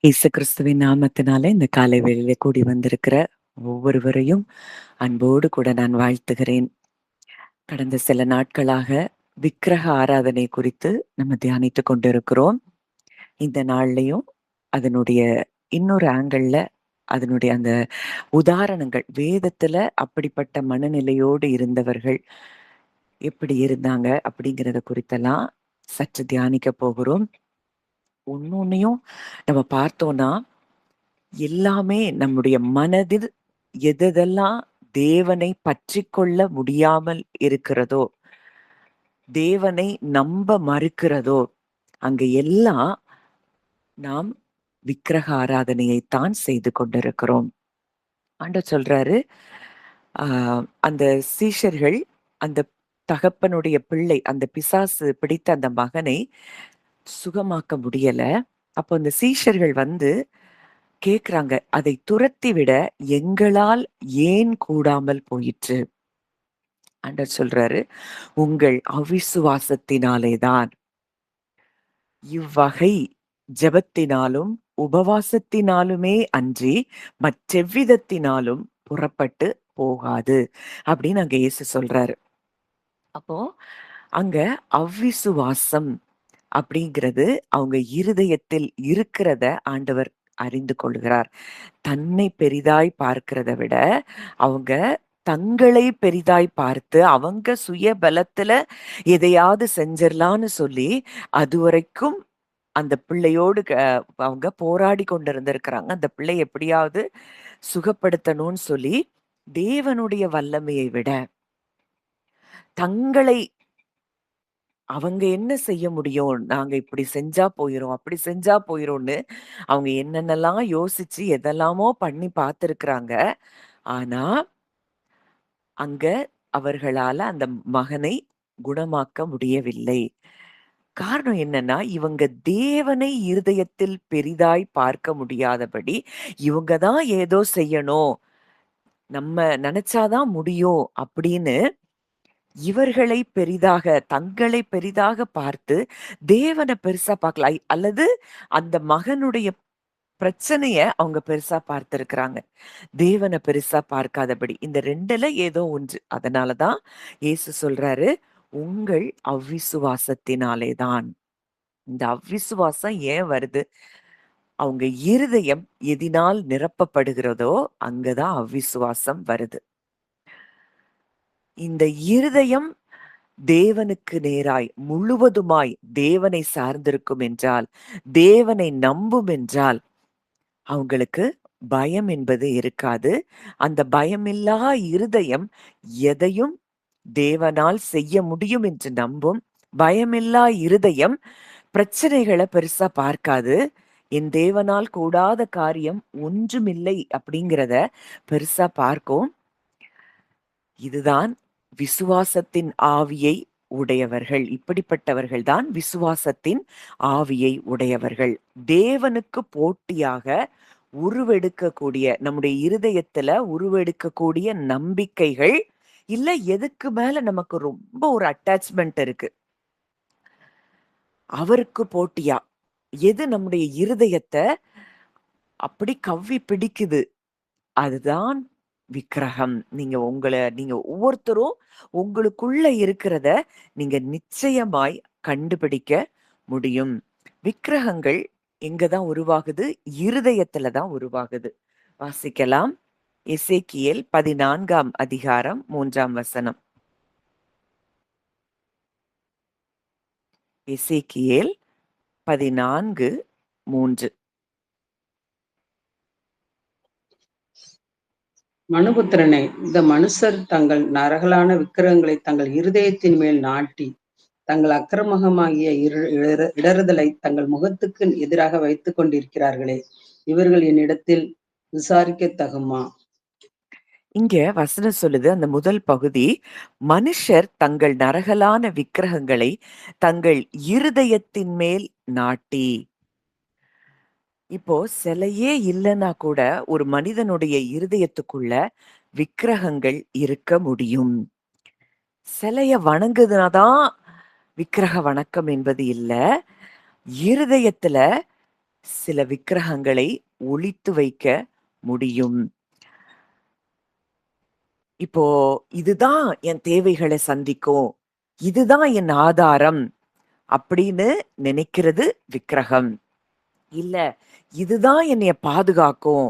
இயேசு கிறிஸ்துவின் நாமத்தினால இந்த காலை வேளையிலே கூடி வந்திருக்கிற ஒவ்வொருவரையும் அன்போடு கூட நான் வாழ்த்துகிறேன். கடந்த சில நாட்களாக விக்கிரக ஆராதனை குறித்து நம்ம தியானித்துக் கொண்டிருக்கிறோம். இந்த நாள்லயும் அதனுடைய இன்னொரு ஆங்கிள்ல அதனுடைய அந்த உதாரணங்கள் வேதத்துல அப்படிப்பட்ட மனநிலையோடு இருந்தவர்கள் எப்படி இருந்தாங்க அப்படிங்கிறத குறித்தெல்லாம் சற்று தியானிக்க போகிறோம். ஒன்னொன்னையும் நம்ம பார்த்தோம்னா எல்லாமே நம்முடைய மனதில் எதெல்லாம் தேவனை பற்றிக்கொள்ள முடியாமல் இருக்கிறதோ, தேவனை நம்ப மறுக்கிறதோ, அங்க எல்லாம் நாம் விக்கிரக ஆராதனையைத்தான் செய்து கொண்டிருக்கிறோம். ஆண்டவர் சொல்றாரு, அந்த சீஷர்கள் அந்த தகப்பனுடைய பிள்ளை, அந்த பிசாசு பிடித்த அந்த மகனை சுகமாக்க முடியல. அப்போ அந்த சீஷர்கள் வந்து கேக்குறாங்க, அதை துரத்திவிட எங்களால் ஏன் கூடாமல் போயிற்று? ஆண்டவர் சொல்றாரு, உங்கள் அவிசுவாசத்தினாலேதான். இவ்வகை ஜெபத்தினாலும் உபவாசத்தினாலுமே அன்றி மற்றெவ்விதத்தினாலும் புறப்பட்டு போகாது அப்படின்னு அங்க இயேசு சொல்றாரு. அப்போ அங்க அவ்விசுவாசம் அப்படிங்கிறது அவங்க இருதயத்தில் இருக்கிறத ஆண்டவர் அறிந்து கொள்கிறார். தன்னை பெரிதாய் பார்க்கிறத விட அவங்க தங்களை பெரிதாய் பார்த்து அவங்க சுய பலத்துல எதையாவது செஞ்சிடலான்னு சொல்லி அதுவரைக்கும் அந்த பிள்ளையோடு அவங்க போராடி கொண்டிருந்திருக்கிறாங்க. அந்த பிள்ளை எப்படியாவது சுகப்படுத்தணும்னு சொல்லி தேவனுடைய வல்லமையை விட தங்களை அவங்க என்ன செய்ய முடியும்? நாங்க இப்படி செஞ்சா போயிரும், அப்படி செஞ்சா போயிரும்னு அவங்க என்னென்னலாம் யோசிச்சு எதெல்லாமோ பண்ணி பார்த்திருக்கிறாங்க. ஆனா, அங்க அவர்களால அந்த மகனை குணமாக்க முடியவில்லை. காரணம் என்னன்னா, இவங்க தேவனை இருதயத்தில் பெரிதாய் பார்க்க முடியாதபடி, இவங்க தான் ஏதோ செய்யணும், நம்ம நெனச்சாதான் முடியும் அப்படின்னு இவர்களை பெரிதாக, தங்களை பெரிதாக பார்த்து, தேவன பெருசா பார்க்கல. அல்லது அந்த மகனுடைய பிரச்சனைய அவங்க பெருசா பார்த்திருக்கிறாங்க. தேவன பெருசா பார்க்காதபடி. இந்த 2ல ஏதோ ஒன்று. அதனால தான் இயேசு சொல்றாரு, உங்கள் அவ்விசுவாசத்தினாலே தான். இந்த அவ்விசுவாசம் ஏன் வருது? அவங்க இருதயம் எதினால் நிரப்பப்படுகிறதோ, அங்கதான் அவ்விசுவாசம் வருது. இந்த இருதயம் தேவனுக்கு நேராய் முழுவதுமாய் தேவனை சார்ந்திருக்கும் என்றால், தேவனை நம்பும் என்றால், அவங்களுக்கு பயம் என்பது இருக்காது. அந்த பயமில்லா இருதயம் எதையும் தேவனால் செய்ய முடியும் என்று நம்பும். பயமில்லா இருதயம் பிரச்சனைகளை பெருசா பார்க்காது. என் தேவனால் கூடாத காரியம் ஒன்றுமில்லை அப்படிங்கிறத பெருசா பார்க்கும். இதுதான் விசுவாசத்தின் ஆவியை உடையவர்கள். இப்படிப்பட்டவர்கள் தான் விசுவாசத்தின் ஆவியை உடையவர்கள். தேவனுக்கு போட்டியாக உருவெடுக்கக்கூடிய நம்முடைய இருதயத்துல உருவெடுக்கக்கூடிய நம்பிக்கைகள் இல்ல எதுக்கு மேல நமக்கு ரொம்ப ஒரு அட்டாச்மெண்ட் இருக்கு. அவருக்கு போட்டியா எது நம்முடைய இருதயத்தை அப்படி கவ்வி பிடிக்குது, அதுதான் விக்கிரகம். நீங்க ஒவ்வொருத்தரும் உங்களுக்குள்ள இருக்கிறத நீங்க நிச்சயமாய் கண்டுபிடிக்க முடியும். விக்கிரகங்கள் எங்கதான் உருவாகுது? இருதயத்துல தான் உருவாகுது. வாசிக்கலாம். எசேக்கியேல் 14ஆம் அதிகாரம் 3ஆம் வசனம். எசேக்கியேல் 14:3. மனுபுத்திரனே, இந்த மனுஷர் தங்கள் நரகலான விக்கிரகங்களை தங்கள் இருதயத்தின் மேல் நாட்டி தங்கள் அக்கிரமகமாகிய இடறுதலை தங்கள் முகத்துக்கு எதிராக வைத்துக் கொண்டிருக்கிறார்களே, இவர்கள் என்னிடத்தில் விசாரிக்க தகுமா? இங்க வசனம் சொல்லுது, அந்த முதல் பகுதி, மனுஷர் தங்கள் நரகலான விக்கிரகங்களை தங்கள் இருதயத்தின் மேல் நாட்டி. இப்போ சிலையே இல்லைன்னா கூட ஒரு மனிதனுடைய இருதயத்துக்குள்ள விக்கிரகங்கள் இருக்க முடியும். சிலைய வணங்குதுனாதான் விக்கிரக வணக்கம் என்பது இல்ல. இருதயத்துல சில விக்கிரகங்களை ஒளித்து வைக்க முடியும். இப்போ இதுதான் என் தேவைகளை சந்திக்கும், இதுதான் என் ஆதாரம் அப்படின்னு நினைக்கிறது விக்கிரகம். இல்ல, இதுதான் என்னைய பாதுகாக்கும்,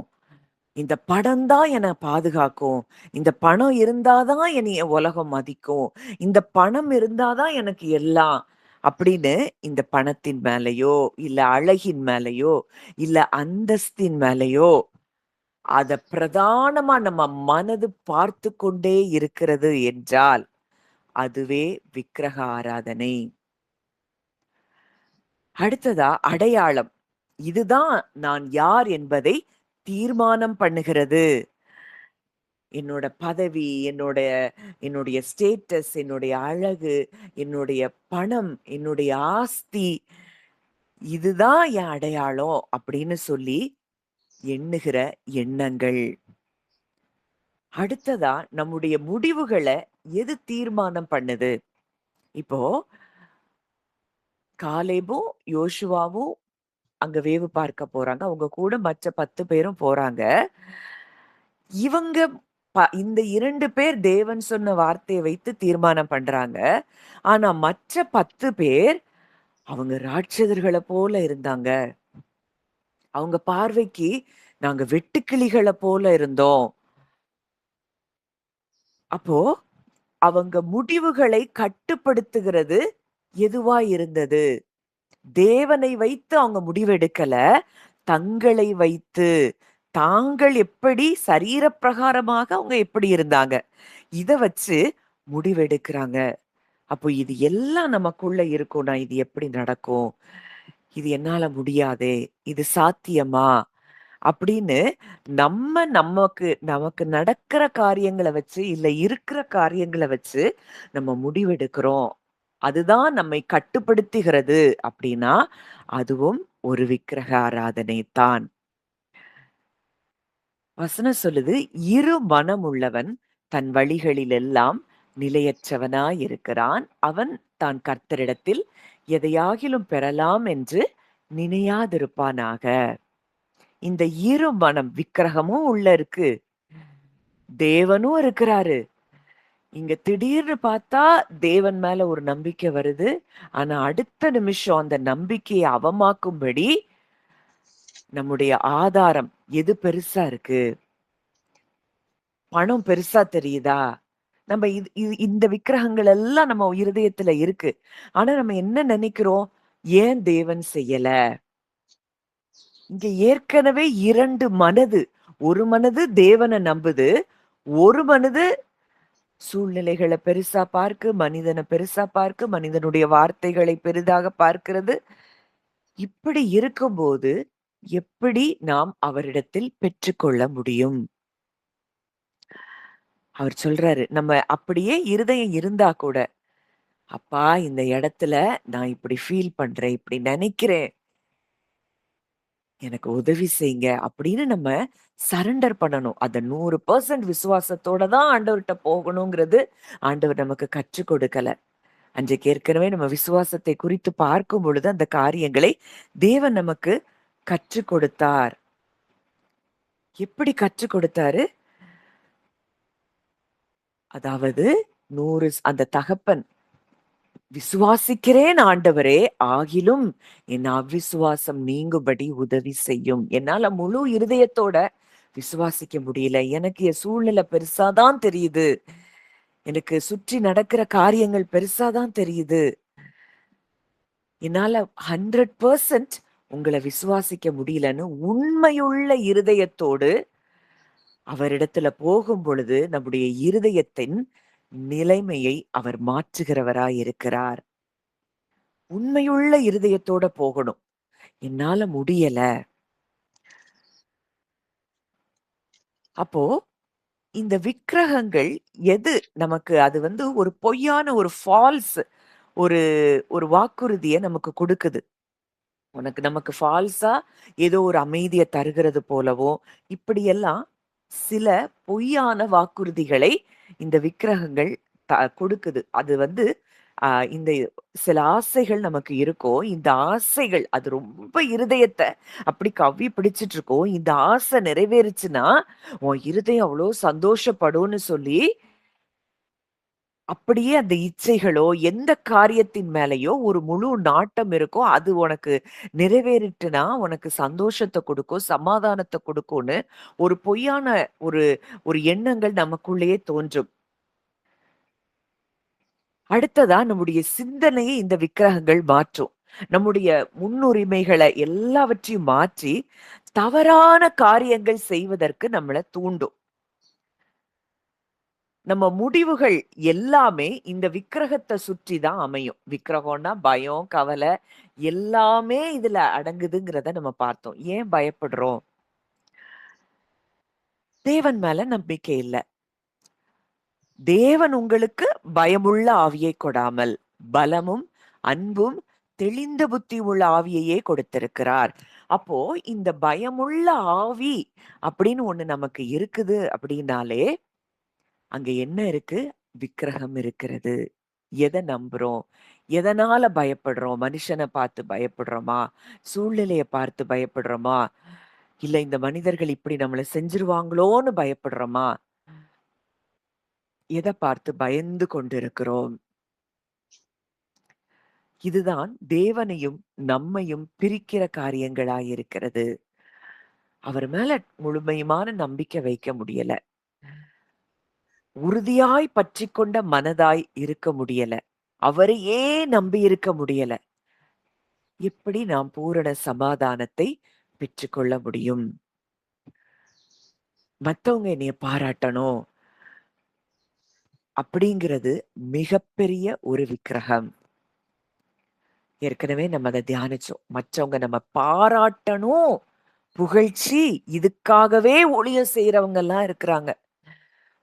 இந்த படம் தான் என்னை பாதுகாக்கும், இந்த பணம் இருந்தாதான் என்னைய உலகம் மதிக்கும், இந்த பணம் இருந்தாதான் எனக்கு எல்லாம் அப்படின்னு இந்த பணத்தின் மேலயோ இல்ல அழகின் மேலயோ இல்ல அந்தஸ்தின் மேலயோ அத பிரதானமா நம்ம மனது பார்த்து கொண்டே இருக்கிறது என்றால் அதுவே விக்கிரக ஆராதனை. அடுத்ததா அடையாளம். இதுதான் நான் யார் என்பதை தீர்மானம் பண்ணுகிறது. என்னோட பதவி, என்னுடைய ஸ்டேட்டஸ், என்னுடைய அழகு, என்னுடைய பணம், என்னுடைய ஆஸ்தி, இதுதான் என் அடையாளம் அப்படின்னு சொல்லி எண்ணுகிற எண்ணங்கள். அடுத்ததா நம்முடைய முடிவுகளை எது தீர்மானம் பண்ணுது? இப்போ காலேபும் யோசுவாவும் அங்க வேவு பார்க்க போறாங்க. அவங்க கூட மற்ற 10 பேரும் போறாங்க. இவங்க இந்த 2 பேர் தேவன் சொன்ன வார்த்தையை வைத்து தீர்மானம் பண்றாங்க. ஆனா மற்ற 10 பேர் அவங்க ராட்சதர்கள போல இருந்தாங்க. அவங்க பார்வைக்கு நாங்க வெட்டுக்கிளிகள போல இருந்தோம். அப்போ அவங்க முடிவுகளை கட்டுப்படுத்துகிறது எதுவா இருந்தது? தேவனை வைத்து அவங்க முடிவெடுக்கல. தங்களை வைத்து, தாங்கள் எப்படி சரீர பிரகாரமாக அவங்க எப்படி இருந்தாங்க, இத வச்சு முடிவெடுக்கிறாங்க. அப்போ இது எல்லாம் நமக்குள்ள இருக்கும்னா, இது எப்படி நடக்கும்? இது என்னால முடியாதே! இது சாத்தியமா? அப்படின்னு நமக்கு நமக்கு நடக்கிற காரியங்கள வச்சு, இல்ல இருக்கிற காரியங்கள வச்சு நம்ம முடிவெடுக்கிறோம். அதுதான் நம்மை கட்டுப்படுத்துகிறது அப்படின்னா, அதுவும் ஒரு விக்கிரக ஆராதனை தான். வசனம் சொல்லுது, "இரு மனம் உள்ளவன் தன் வழிகளிலெல்லாம் நிலையற்றவனாயிருக்கிறான். அவன் தான் கர்த்தரிடத்தில் எதையாகிலும் பெறலாம் என்று நினையாதிருப்பானாக." இந்த இரு மனம் விக்கிரகமும் உள்ள இருக்கு. தேவனும் இருக்கிறாரு. இங்க திடீர்னு பார்த்தா தேவன் மேல ஒரு நம்பிக்கை வருது. ஆனா அடுத்த நிமிஷம் அந்த நம்பிக்கையை அவமாக்கும்படி நம்முடைய ஆதாரம் எது பெருசா இருக்கு? பணம் பெருசா தெரியுதா? நம்ம இது இது இந்த விக்கிரகங்கள் எல்லாம் நம்ம இருதயத்துல இருக்கு. ஆனா நம்ம என்ன நினைக்கிறோம்? ஏன் தேவன் செய்யல? இங்க ஏற்கனவே 2 மனது. ஒரு மனது தேவனை நம்புது. ஒரு மனது சூழ்நிலைகளை பெருசா பார்க்கு, மனிதனை பெருசா பார்க்கு, மனிதனுடைய வார்த்தைகளை பெரிதாக பார்க்கிறது. இப்படி இருக்கும்போது எப்படி நாம் அவரிடத்தில் பெற்றுக்கொள்ள முடியும்? அவர் சொல்றாரு, நம்ம அப்படியே இருதயம் இருந்தா கூட, அப்பா இந்த இடத்துல நான் இப்படி ஃபீல் பண்றேன், இப்படி நினைக்கிறேன். எனக்கு உதவி செய்யுங்க அப்படின்னு நம்ம சரண்டர் பண்ணணும். அத 100% விசுவாசத்தோட தான் ஆண்டவர்ட்ட போகணுங்கிறது ஆண்டவர் நமக்கு கற்றுக் கொடுக்கல. அன்றைக்கு ஏற்கனவே நம்ம விசுவாசத்தை குறித்து பார்க்கும் பொழுது அந்த காரியங்களை தேவன் நமக்கு கற்றுக் கொடுத்தார். எப்படி கற்றுக் கொடுத்தாரு? அதாவது 100 அந்த தகப்பன் விசுவாசிக்கிறேன் ஆண்டவரே, ஆகிலும் என் அவிசுவாசம் நீங்கும்படி உதவி செய்யும். என்னால முழு இருதயத்தோட விசுவாசிக்க முடியல. எனக்கு என் சூழ்நிலை பெருசாதான் தெரியுது. எனக்கு சுற்றி நடக்கிற காரியங்கள் பெருசாதான் தெரியுது. என்னால 100% உங்கள விசுவாசிக்க முடியலன்னு உண்மையுள்ள இருதயத்தோடு அவரிடத்துல போகும் பொழுது நம்முடைய இருதயத்தின் நிலைமையை அவர் மாற்றுகிறவராய் இருக்கிறார். உண்மையுள்ள இருதயத்தோட போகணும். என்னால முடியல. அப்போ இந்த விக்கிரகங்கள் எது நமக்கு அது வந்து ஒரு பொய்யான ஒரு ஃபால்ஸ் ஒரு ஒரு வாக்குறுதிய நமக்கு குடுக்குது. நமக்கு ஃபால்ஸா ஏதோ ஒரு அமைதிய தருகிறது போலவோ, இப்படியெல்லாம் சில பொய்யான வாக்குறுதிகளை இந்த விக்கிரகங்கள் கொடுக்குது. அது வந்து இந்த சில ஆசைகள் நமக்கு இருக்கும். இந்த ஆசைகள் அது ரொம்ப இருதயத்த அப்படி கவ்வி பிடிச்சிட்டு இருக்கும். இந்த ஆசை நிறைவேறுச்சுன்னா, உன் இருதயம் அவ்ளோ சந்தோஷப்படும்னு சொல்லி, அப்படியே அந்த இச்சைகளோ, எந்த காரியத்தின் மேலயோ ஒரு முழு நாட்டம் இருக்கும். அது உனக்கு நிறைவேறிட்டுனா, உனக்கு சந்தோஷத்த குடுக்கும், சமாதானத்த குடுக்கும்னு ஒரு பொய்யான ஒரு ஒரு எண்ணங்கள் நமக்குள்ளேயே தோன்றும். அடுத்ததா நம்முடைய சிந்தனையை இந்த விக்கிரகங்கள் மாற்றும். நம்முடைய முன்னுரிமைகள எல்லாவற்றையும் மாற்றி, தவறான காரியங்கள் செய்வதற்கு நம்மள தூண்டும். நம்ம முடிவுகள் எல்லாமே இந்த விக்கிரகத்த சுற்றி தான் அமையும். விக்கிரகம்னா பயம், கவல எல்லாமே இதுல அடங்குதுங்கிறத நம்ம பார்த்தோம். ஏன் பயப்படுறோம்? தேவன் மேல நம்பிக்கை இல்ல. தேவன் உங்களுக்கு பயமுள்ள ஆவியை கொடாமல், பலமும், அன்பும், தெளிந்த புத்தி உள்ள ஆவியையே கொடுத்திருக்கிறார். அப்போ இந்த பயமுள்ள ஆவி அப்படின்னு ஒண்ணு நமக்கு இருக்குது அப்படின்னாலே, அங்க என்ன இருக்கு? விக்கிரகம் இருக்கிறது. எத நம்புறோம்? எதனால பயப்படுறோம்? மனுஷன பார்த்து பயப்படுறோமா? சூழ்நிலைய பார்த்து பயப்படுறோமா? இல்ல இந்த மனிதர்கள் இப்படி நம்மள செஞ்சுருவாங்களோன்னு பயப்படுறோமா? எத பார்த்து பயந்து கொண்டிருக்கிறோம்? இதுதான் தேவனையும் நம்மையும் பிரிக்கிற காரியங்களாயிருக்கிறது. அவர் மேல முழுமையான நம்பிக்கை வைக்க முடியல. உறுதியாய் பற்றிக்கொண்ட மனதாய் இருக்க முடியல. அவரையே நம்பி இருக்க முடியல. எப்படி நாம் பூரண சமாதானத்தை பெற்றுக்கொள்ள முடியும்? மத்தவங்க என்னைய பாராட்டணும் அப்படிங்கிறது மிகப்பெரிய ஒரு விக்கிரகம். ஏற்கனவே நம்ம அத தியானிச்சோம். மற்றவங்க நம்ம பாராட்டணும், புகழ்ச்சி இதுக்காகவே ஊழியம் செய்றவங்கலாம் இருக்கிறாங்க.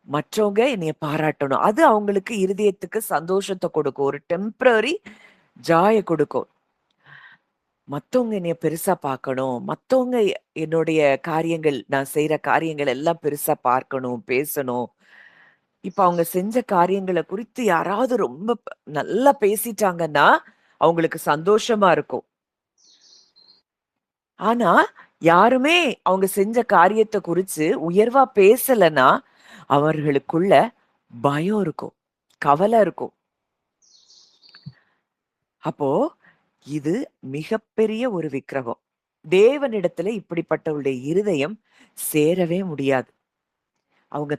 மற்றவங்க என்னைய பாராட்டணும். அது அவங்களுக்கு இருதயத்துக்கு சந்தோஷத்த கொடுக்கும். ஒரு டெம்பரரி ஜாய கொடுக்கும். மத்தவங்க என்னைய பெருசா பார்க்கணும். மத்தவங்க என்னுடைய காரியங்கள், நான் செய்ற காரியங்கள் எல்லாம் பெருசா பார்க்கணும், பேசணும். இப்ப அவங்க செஞ்ச காரியங்கள குறித்து யாராவது ரொம்ப நல்லா பேசிட்டாங்கன்னா, அவங்களுக்கு சந்தோஷமா இருக்கும். ஆனா, யாருமே அவங்க செஞ்ச காரியத்த குறிச்சு உயர்வா பேசலன்னா, அவர்களுக்குள்ள பயம் இருக்கும். கவல இருக்கும். அப்போ இது மிகப்பெரிய ஒரு விக்கிரகம். தேவனிடத்துல இப்படிப்பட்டவருடைய இருதயம் சேரவே முடியாது. அவங்க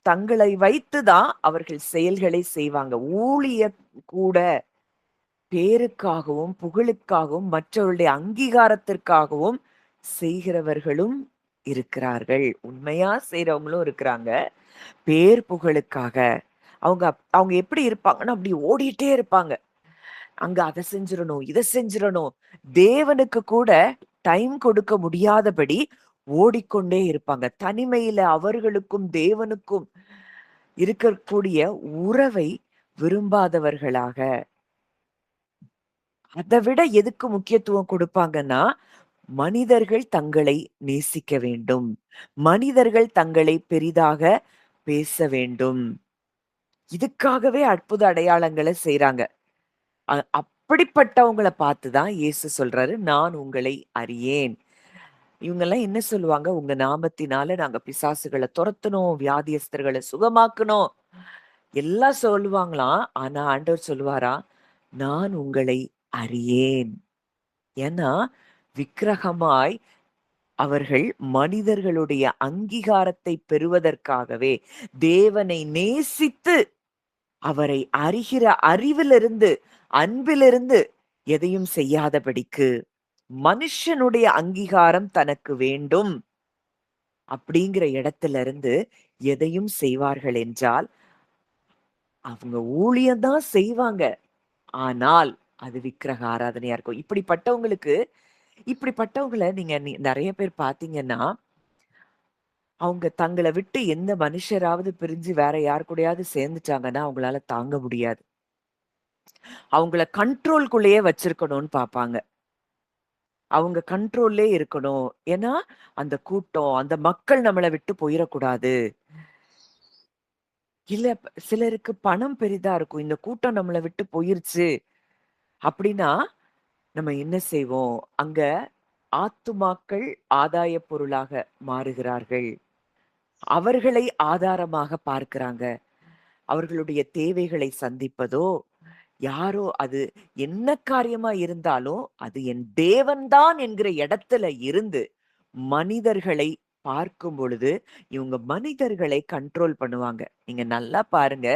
தங்களை வைத்து தான் அவர்கள் செயல்களை செய்வாங்க. ஊழியம் கூட பேருக்காகவும், புகழுக்காகவும், மற்றவருடைய அங்கீகாரத்திற்காகவும் செய்கிறவர்களும் இருக்கிறார்கள். உண்மையா செய்றவங்களும் இருக்கிறாங்க. பேர் புகழுக்காக. அவங்க எப்படி இருப்பாங்கன்னா, அப்படி ஓடிட்டே இருப்பாங்க. அங்க அத செஞ்சிரணும், இத செஞ்சிரணும். தேவனுக்கு கூட டைம் கொடுக்க முடியாதபடி ஓடிக்கொண்டே இருப்பாங்க. தனிமையில அவர்களுக்கும் தேவனுக்கும் இருக்கக்கூடிய உறவை விரும்பாதவர்களாக, அத விட எதுக்கு முக்கியத்துவம் குடுப்பாங்கன்னா, மனிதர்கள் தங்களை நேசிக்க வேண்டும். மனிதர்கள் தங்களை பெரிதாக பேச வேண்டும். இதுக்காகவே அற்புத அடையாளங்கள செய்றாங்க. அப்படிப்பட்டவங்கள பார்த்து தான் இயேசு சொல்றாரு, "நான் உங்களை அறியேன்." இவங்கலாம் என்ன சொல்லுவாங்க? "உங்க நாமத்தினால நாங்க பிசாசுகள தொரத்துனோம், வியாதியஸ்தர்கள சுகமாக்குனோம்." எல்லாம் சொல்லுவாங்களாம். ஆனா ஆண்டவர் சொல்லுவாராம், "நான் உங்களை அறியேன்." ஏன்னா, விக்கிரகமாய் அவர்கள் மனிதர்களுடைய அங்கீகாரத்தை பெறுவதற்காகவே, தேவனை நேசித்து அவரை அறிகிற அறிவிலிருந்து, அன்பிலிருந்து எதையும் செய்யாதபடிக்கு, மனுஷனுடைய அங்கீகாரம் தனக்கு வேண்டும் அப்படிங்கிற இடத்துல இருந்து எதையும் செய்வார்கள் என்றால், அவங்க ஊழியம் தான் செய்வாங்க. ஆனால், அது விக்கிரக ஆராதனையா இருக்கும். இப்படிப்பட்டவங்கள நீங்க நெறைய பேர் பார்த்தீங்கன்னா, அவங்க தங்கள விட்டு எந்த மனுஷராவது பிரிஞ்சு வேற யார் கூடயாவது சேர்ந்துட்டாங்கன்னா, அவங்களால தாங்க முடியாது. அவங்கள கண்ட்ரோல்குள்ளேயே வச்சிருக்கணும்னு பார்ப்பாங்க. அவங்க கண்ட்ரோல்லயே இருக்கணும். ஏன்னா, அந்த கூட்டம், அந்த மக்கள் நம்மள விட்டு போயிறக்கூடாது. இல்ல சிலருக்கு பணம் பெரிதா இருக்கும். இந்த கூட்டம் நம்மள விட்டு போயிருச்சு அப்படின்னா, நம்ம என்ன செய்வோம்? அங்க ஆத்துமாக்கள் ஆதாயப் பொருளாக மாறுகிறார்கள். அவர்களை ஆதாரமாக பார்க்கிறாங்க. அவர்களுடைய தேவைகளை சந்திப்பதோ, யாரோ அது என்ன காரியமா இருந்தாலும், அது என் தேவன் தான் என்கிற இடத்துல இருந்து, மனிதர்களை பார்க்கும் பொழுது, இவங்க மனிதர்களை கண்ட்ரோல் பண்ணுவாங்க. நீங்க நல்லா பாருங்க.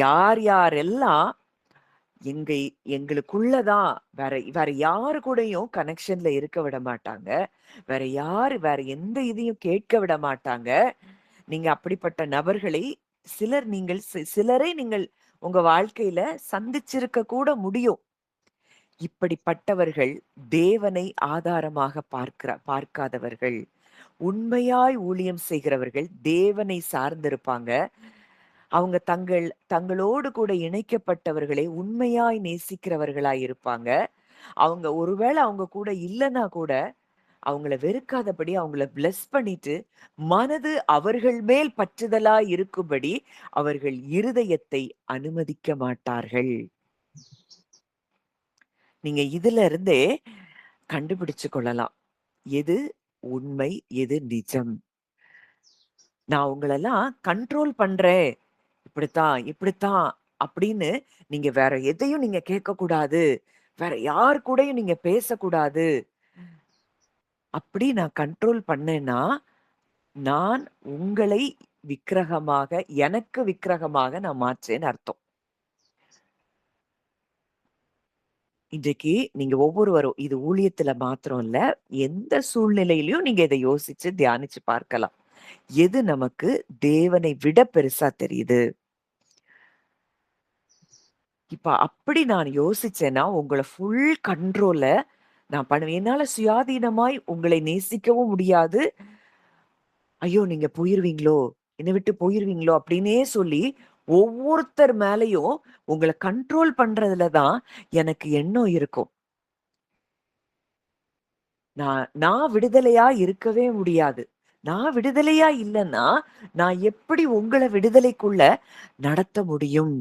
யார் யாரெல்லாம் எங்க எங்களுக்குள்ள தான் வேற வேற யாரு கூடயும் கனெக்ஷன்ல இருக்க விட மாட்டாங்க. வேற எந்த இதையும் கேட்க விட மாட்டாங்க. நீங்க அப்படிப்பட்ட நபர்களை நீங்கள் சிலரை நீங்கள் உங்க வாழ்க்கையில சந்திச்சிருக்க கூட முடியும். இப்படிப்பட்டவர்கள் தேவனை ஆதாரமாக பார்க்காதவர்கள். உண்மையாய் ஊழியம் செய்கிறவர்கள் தேவனை சார்ந்திருப்பாங்க. அவங்க தங்களோடு கூட இணைக்கப்பட்டவர்களை உண்மையாய் நேசிக்கிறவர்களாய் இருப்பாங்க. அவங்க ஒருவேளை அவங்க கூட இல்லன்னா கூட, அவங்கள வெறுக்காதபடி அவங்கள பிளெஸ் பண்ணிட்டு, மனது அவர்கள் மேல் பற்றுதலாய் இருக்கும்படி அவர்கள் இருதயத்தை அனுமதிக்க மாட்டார்கள். நீங்க இதுல இருந்தே கண்டுபிடிச்சு கொள்ளலாம். எது உண்மை, எது நிஜம். நான் உங்களெல்லாம் கண்ட்ரோல் பண்றேன். இப்படித்தான், இப்படித்தான் அப்படின்னு நீங்க வேற எதையும் நீங்க கேட்கக்கூடாது. வேற யார் கூடயும் நீங்க பேசக்கூடாது. அப்படி நான் கண்ட்ரோல் பண்ணேன்னா, நான் உங்களை எனக்கு விக்கிரகமாக நான் மாற்றேன்னு அர்த்தம். இன்றைக்கு நீங்க ஒவ்வொருவரும் இது ஊழியத்துல மாத்திரம் இல்ல, எந்த சூழ்நிலையிலயும் நீங்க இத யோசிச்சு தியானிச்சு பார்க்கலாம். எது நமக்கு தேவனை விட பெருசா தெரியுது? இப்ப அப்படி நான் யோசிச்சேன்னா, உங்கள ஃபுல் கண்ட்ரோல்ல நான் பண்ணுவேன். என்னால சுயாதீனமாய் உங்களை நேசிக்கவும் முடியாது. ஐயோ! நீங்க போயிருவீங்களோ! என்ன விட்டு போயிருவீங்களோ! அப்டின்னே சொல்லி, ஒவ்வொருத்தர் மேலயும் உங்கள கண்ட்ரோல் பண்றதுல தான் எனக்கு எண்ணம் இருக்கும். நான் விடுதலையா இருக்கவே முடியாது. நான் விடுதலையா இல்லன்னா, நான் எப்படி உங்கள விடுதலைக்குள்ள நடத்த முடியும்?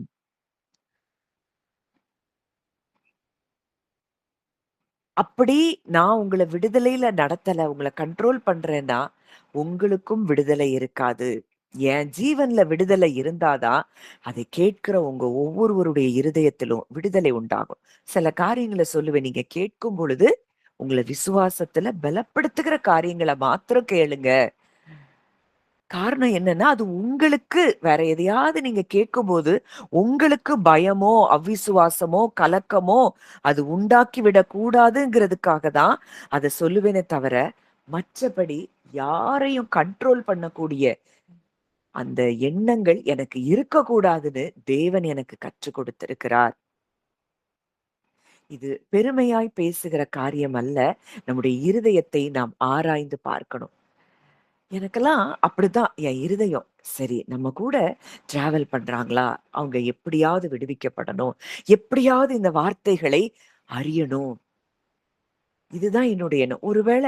அப்படி நான் உங்கள விடுதலையில நடத்தல, உங்கள கண்ட்ரோல் பண்றேன்னா, உங்களுக்கும் விடுதலை இருக்காது. என் ஜீவன்ல விடுதலை இருந்தா தான், அதை கேட்கிற உங்க ஒவ்வொருவருடைய இருதயத்திலும் விடுதலை உண்டாகும். சில காரியங்கள சொல்லுவேன். நீங்க கேட்கும் பொழுது, உங்கள விசுவாசத்துல பலப்படுத்துகிற காரியங்கள மாத்திரம் கேளுங்க. காரணம் என்னன்னா, அது உங்களுக்கு வேற எதையாவது நீங்க கேட்கும்போது, உங்களுக்கு பயமோ, அவிசுவாசமோ, கலக்கமோ அது உண்டாக்கி விடக் கூடாதுங்கிறதுக்காக தான் அத சொல்லுவேனே தவிர, மற்றபடி யாரையும் கண்ட்ரோல் பண்ணக்கூடிய அந்த எண்ணங்கள் எனக்கு இருக்கக்கூடாதுன்னு தேவன் எனக்கு கற்றுக் கொடுத்திருக்கிறார். இது பெருமையாய் பேசுகிற காரியம் அல்ல. நம்முடைய இருதயத்தை நாம் ஆராய்ந்து பார்க்கணும். எனக்கெல்லாம் அப்படிதான் என் இருதயம். சரி நம்ம கூட டிராவல் பண்றாங்களா? அவங்க எப்படியாவது விடுவிக்கப்படணும். எப்படியாவது இந்த வார்த்தைகளை அறியணும். இதுதான் என்னுடைய எண்ணம். ஒருவேள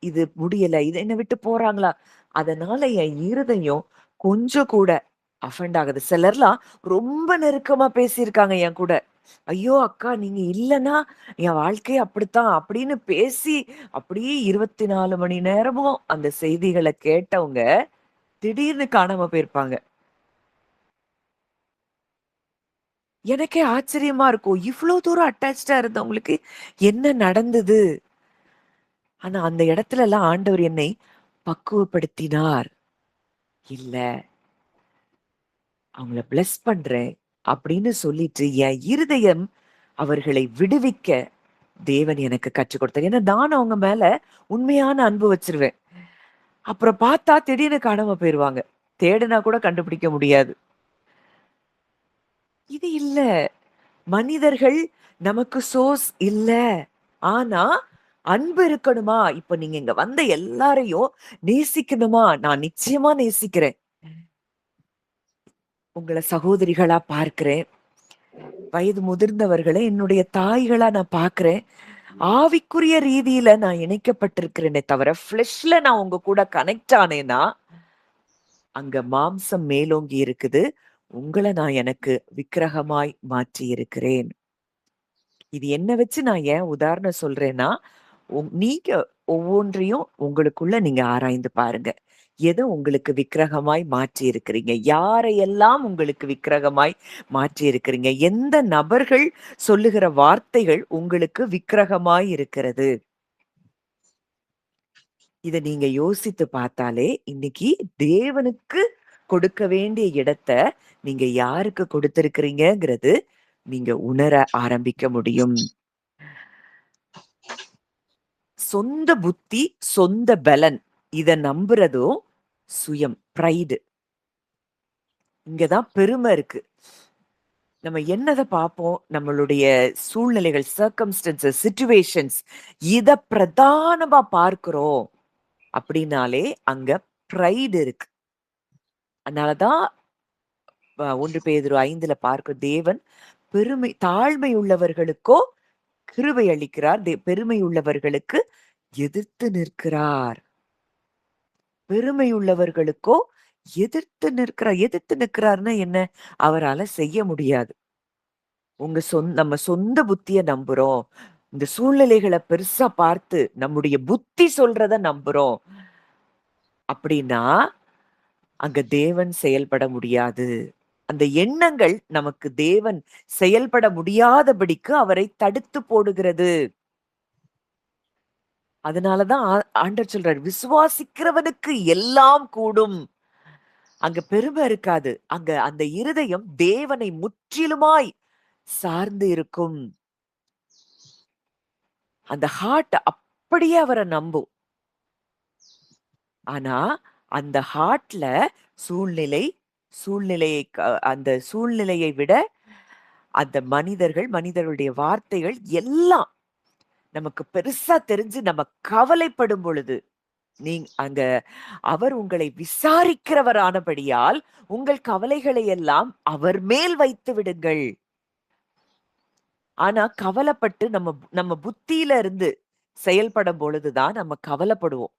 இது முடியல. இது என்ன விட்டு போறாங்களா? அதனால என் இருதயம் கொஞ்சம் கூட அஃபெண்ட் ஆகுது. சிலர்லாம் ரொம்ப நெருக்கமா பேசியிருக்காங்க என் கூட. "ஐயோ! அக்கா நீங்க இல்லன்னா, என் வாழ்க்கையே அப்படித்தான்." அப்படின்னு பேசி, அப்படியே 24 மணி நேரமும் அந்த செய்திகள கேட்டவங்க, திடீர்னு காணாம போயிருப்பாங்க. எனக்கே ஆச்சரியமா இருக்கும். இவ்ளோ தூரம் அட்டாச்டா இருந்தவங்களுக்கு என்ன நடந்தது? ஆனா அந்த இடத்துலலாம் ஆண்டவர் என்னை பக்குவப்படுத்தினார். இல்ல, அவங்கள பிளெஸ் பண்றேன் அப்படின்னு சொல்லிட்டு, என் இருதயம் அவர்களை விடுவிக்க தேவன் எனக்கு கற்றுக் கொடுத்தார். ஏன்னா நான் அவங்க மேல உண்மையான அன்பு வச்சிருவேன். அப்புறம் பார்த்தா திடீர்னு காணாம போயிருவாங்க. தேடுனா கூட கண்டுபிடிக்க முடியாது. இது இல்ல. மனிதர்கள் நமக்கு சோர்ஸ் இல்ல. ஆனா, அன்பு இருக்கணுமா? இப்ப நீங்க இங்க வந்த எல்லாரையும் நேசிக்கணுமா? நான் நிச்சயமா நேசிக்கிறேன். உங்கள சகோதரிகளா பார்க்கிறேன். வயது முதிர்ந்தவர்கள என்னுடைய தாய்களா நான் பார்க்கிறேன். ஆவிக்குரிய ரீதியில நான் இணைக்கப்பட்டிருக்கிறேனே தவிர, ஃப்ளெஷ்ல நான் உங்க கூட கனெக்ட் ஆனேன்னா, அங்க மாம்சம் மேலோங்கி இருக்குது. உங்கள நான் எனக்கு விக்கிரகமாய் மாற்றி இருக்கிறேன். இது என்ன வச்சு நான் ஏன் உதாரணம் சொல்றேன்னா, நீங்க ஒவ்வொன்றையும் உங்களுக்குள்ள நீங்க ஆராய்ந்து பாருங்க. எத உங்களுக்கு விக்கிரகமாய் மாற்றி இருக்கிறீங்க? யாரையெல்லாம் உங்களுக்கு விக்கிரகமாய் மாற்றி இருக்கிறீங்க? எந்த நபர்கள் சொல்லுகிற வார்த்தைகள் உங்களுக்கு விக்கிரகமாய் இருக்கிறது? இத நீங்க யோசித்து பார்த்தாலே, இன்னைக்கு தேவனுக்கு கொடுக்க வேண்டிய இடத்த நீங்க யாருக்கு கொடுத்திருக்கிறீங்கங்கிறது நீங்க உணர ஆரம்பிக்க முடியும். சொந்த புத்தி, சொந்த பலன் இத நம்புறதும் சுயம், பிரைடு. இங்க தான் பெருமை இருக்கு. நம்ம என்னத பார்ப்போம்? நம்மளுடைய சூழ்நிலைகள், சர்க்கம்ஸ்டன்சஸ், சிச்சுவேஷன்ஸ் இத பிரதானமா பார்க்கிறோம் அப்படின்னாலே அங்க பிரைடு இருக்கு. அதனால தான் 1 பேதுரு 5ல பார்க்க தேவன் தாழ்மை உள்ளவர்களுக்கோ கிருபை அளிக்கிறார். பெருமை உள்ளவர்களுக்கு எதிர்த்து நிற்கிறார். பெருமை உள்ளவர்களுக்கோ எதிர்த்து நிற்கிறார். எதிர்த்து நிற்கிறார்னா என்ன? அவரால செய்ய முடியாது. நம்ம சொந்த புத்திய நம்புறோம். இந்த சூழ்நிலைகளை பெருசா பார்த்து நம்முடைய புத்தி சொல்றத நம்புறோம். அப்படின்னா அங்க தேவன் செயல்பட முடியாது. அந்த எண்ணங்கள் நமக்கு தேவன் செயல்பட முடியாதபடிக்கு அவரை தடுத்து போடுகிறது. அதனாலதான் ஆண்டவர் சொல்றார், விசுவாசிக்கிறவனுக்கு எல்லாம் கூடும். அங்க பெருமை இருக்காது. அங்க அந்த இருதயம் தேவனை முற்றிலுமாய் சார்ந்து இருக்கும். அந்த ஹார்ட் அப்படியே அவரை நம்பும். ஆனா அந்த ஹார்ட்ல சூழ்நிலையை அந்த சூழ்நிலையை விட அந்த மனிதர்களுடைய வார்த்தைகள் எல்லாம் நமக்கு பெருசா தெரிஞ்சு நம்ம கவலைப்படும் பொழுது அங்க அவர் உங்களை விசாரிக்கிறவர் ஆனபடியால் உங்கள் கவலைகளை எல்லாம் அவர் மேல் வைத்து விடுங்கள். ஆனா கவலைப்பட்டு நம்ம புத்தியில இருந்து செயல்படும் பொழுதுதான் நம்ம கவலைப்படுவோம்.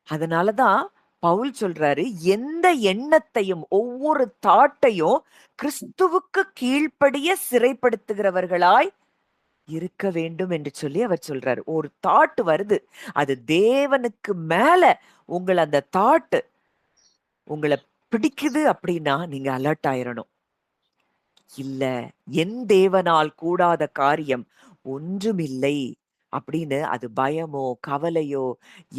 அதனாலதான் பவுல் சொல்றாரு, எந்த எண்ணத்தையும் ஒவ்வொரு தாட்டையும் கிறிஸ்துவுக்கு கீழ்ப்படிய சிறைப்படுத்துகிறவர்களாய் இருக்க வேண்டும் என்று சொல்லி அவர் சொல்றாரு. ஒரு தாட் வருது, அது தேவனுக்கு மேல அந்த தாட் உங்களை பிடிக்குது அப்படின்னா நீங்க அலர்ட் ஆயிரணும். இல்ல, என் தேவனால் கூடாத காரியம் ஒன்றுமில்லை அப்படின்னு அது பயமோ கவலையோ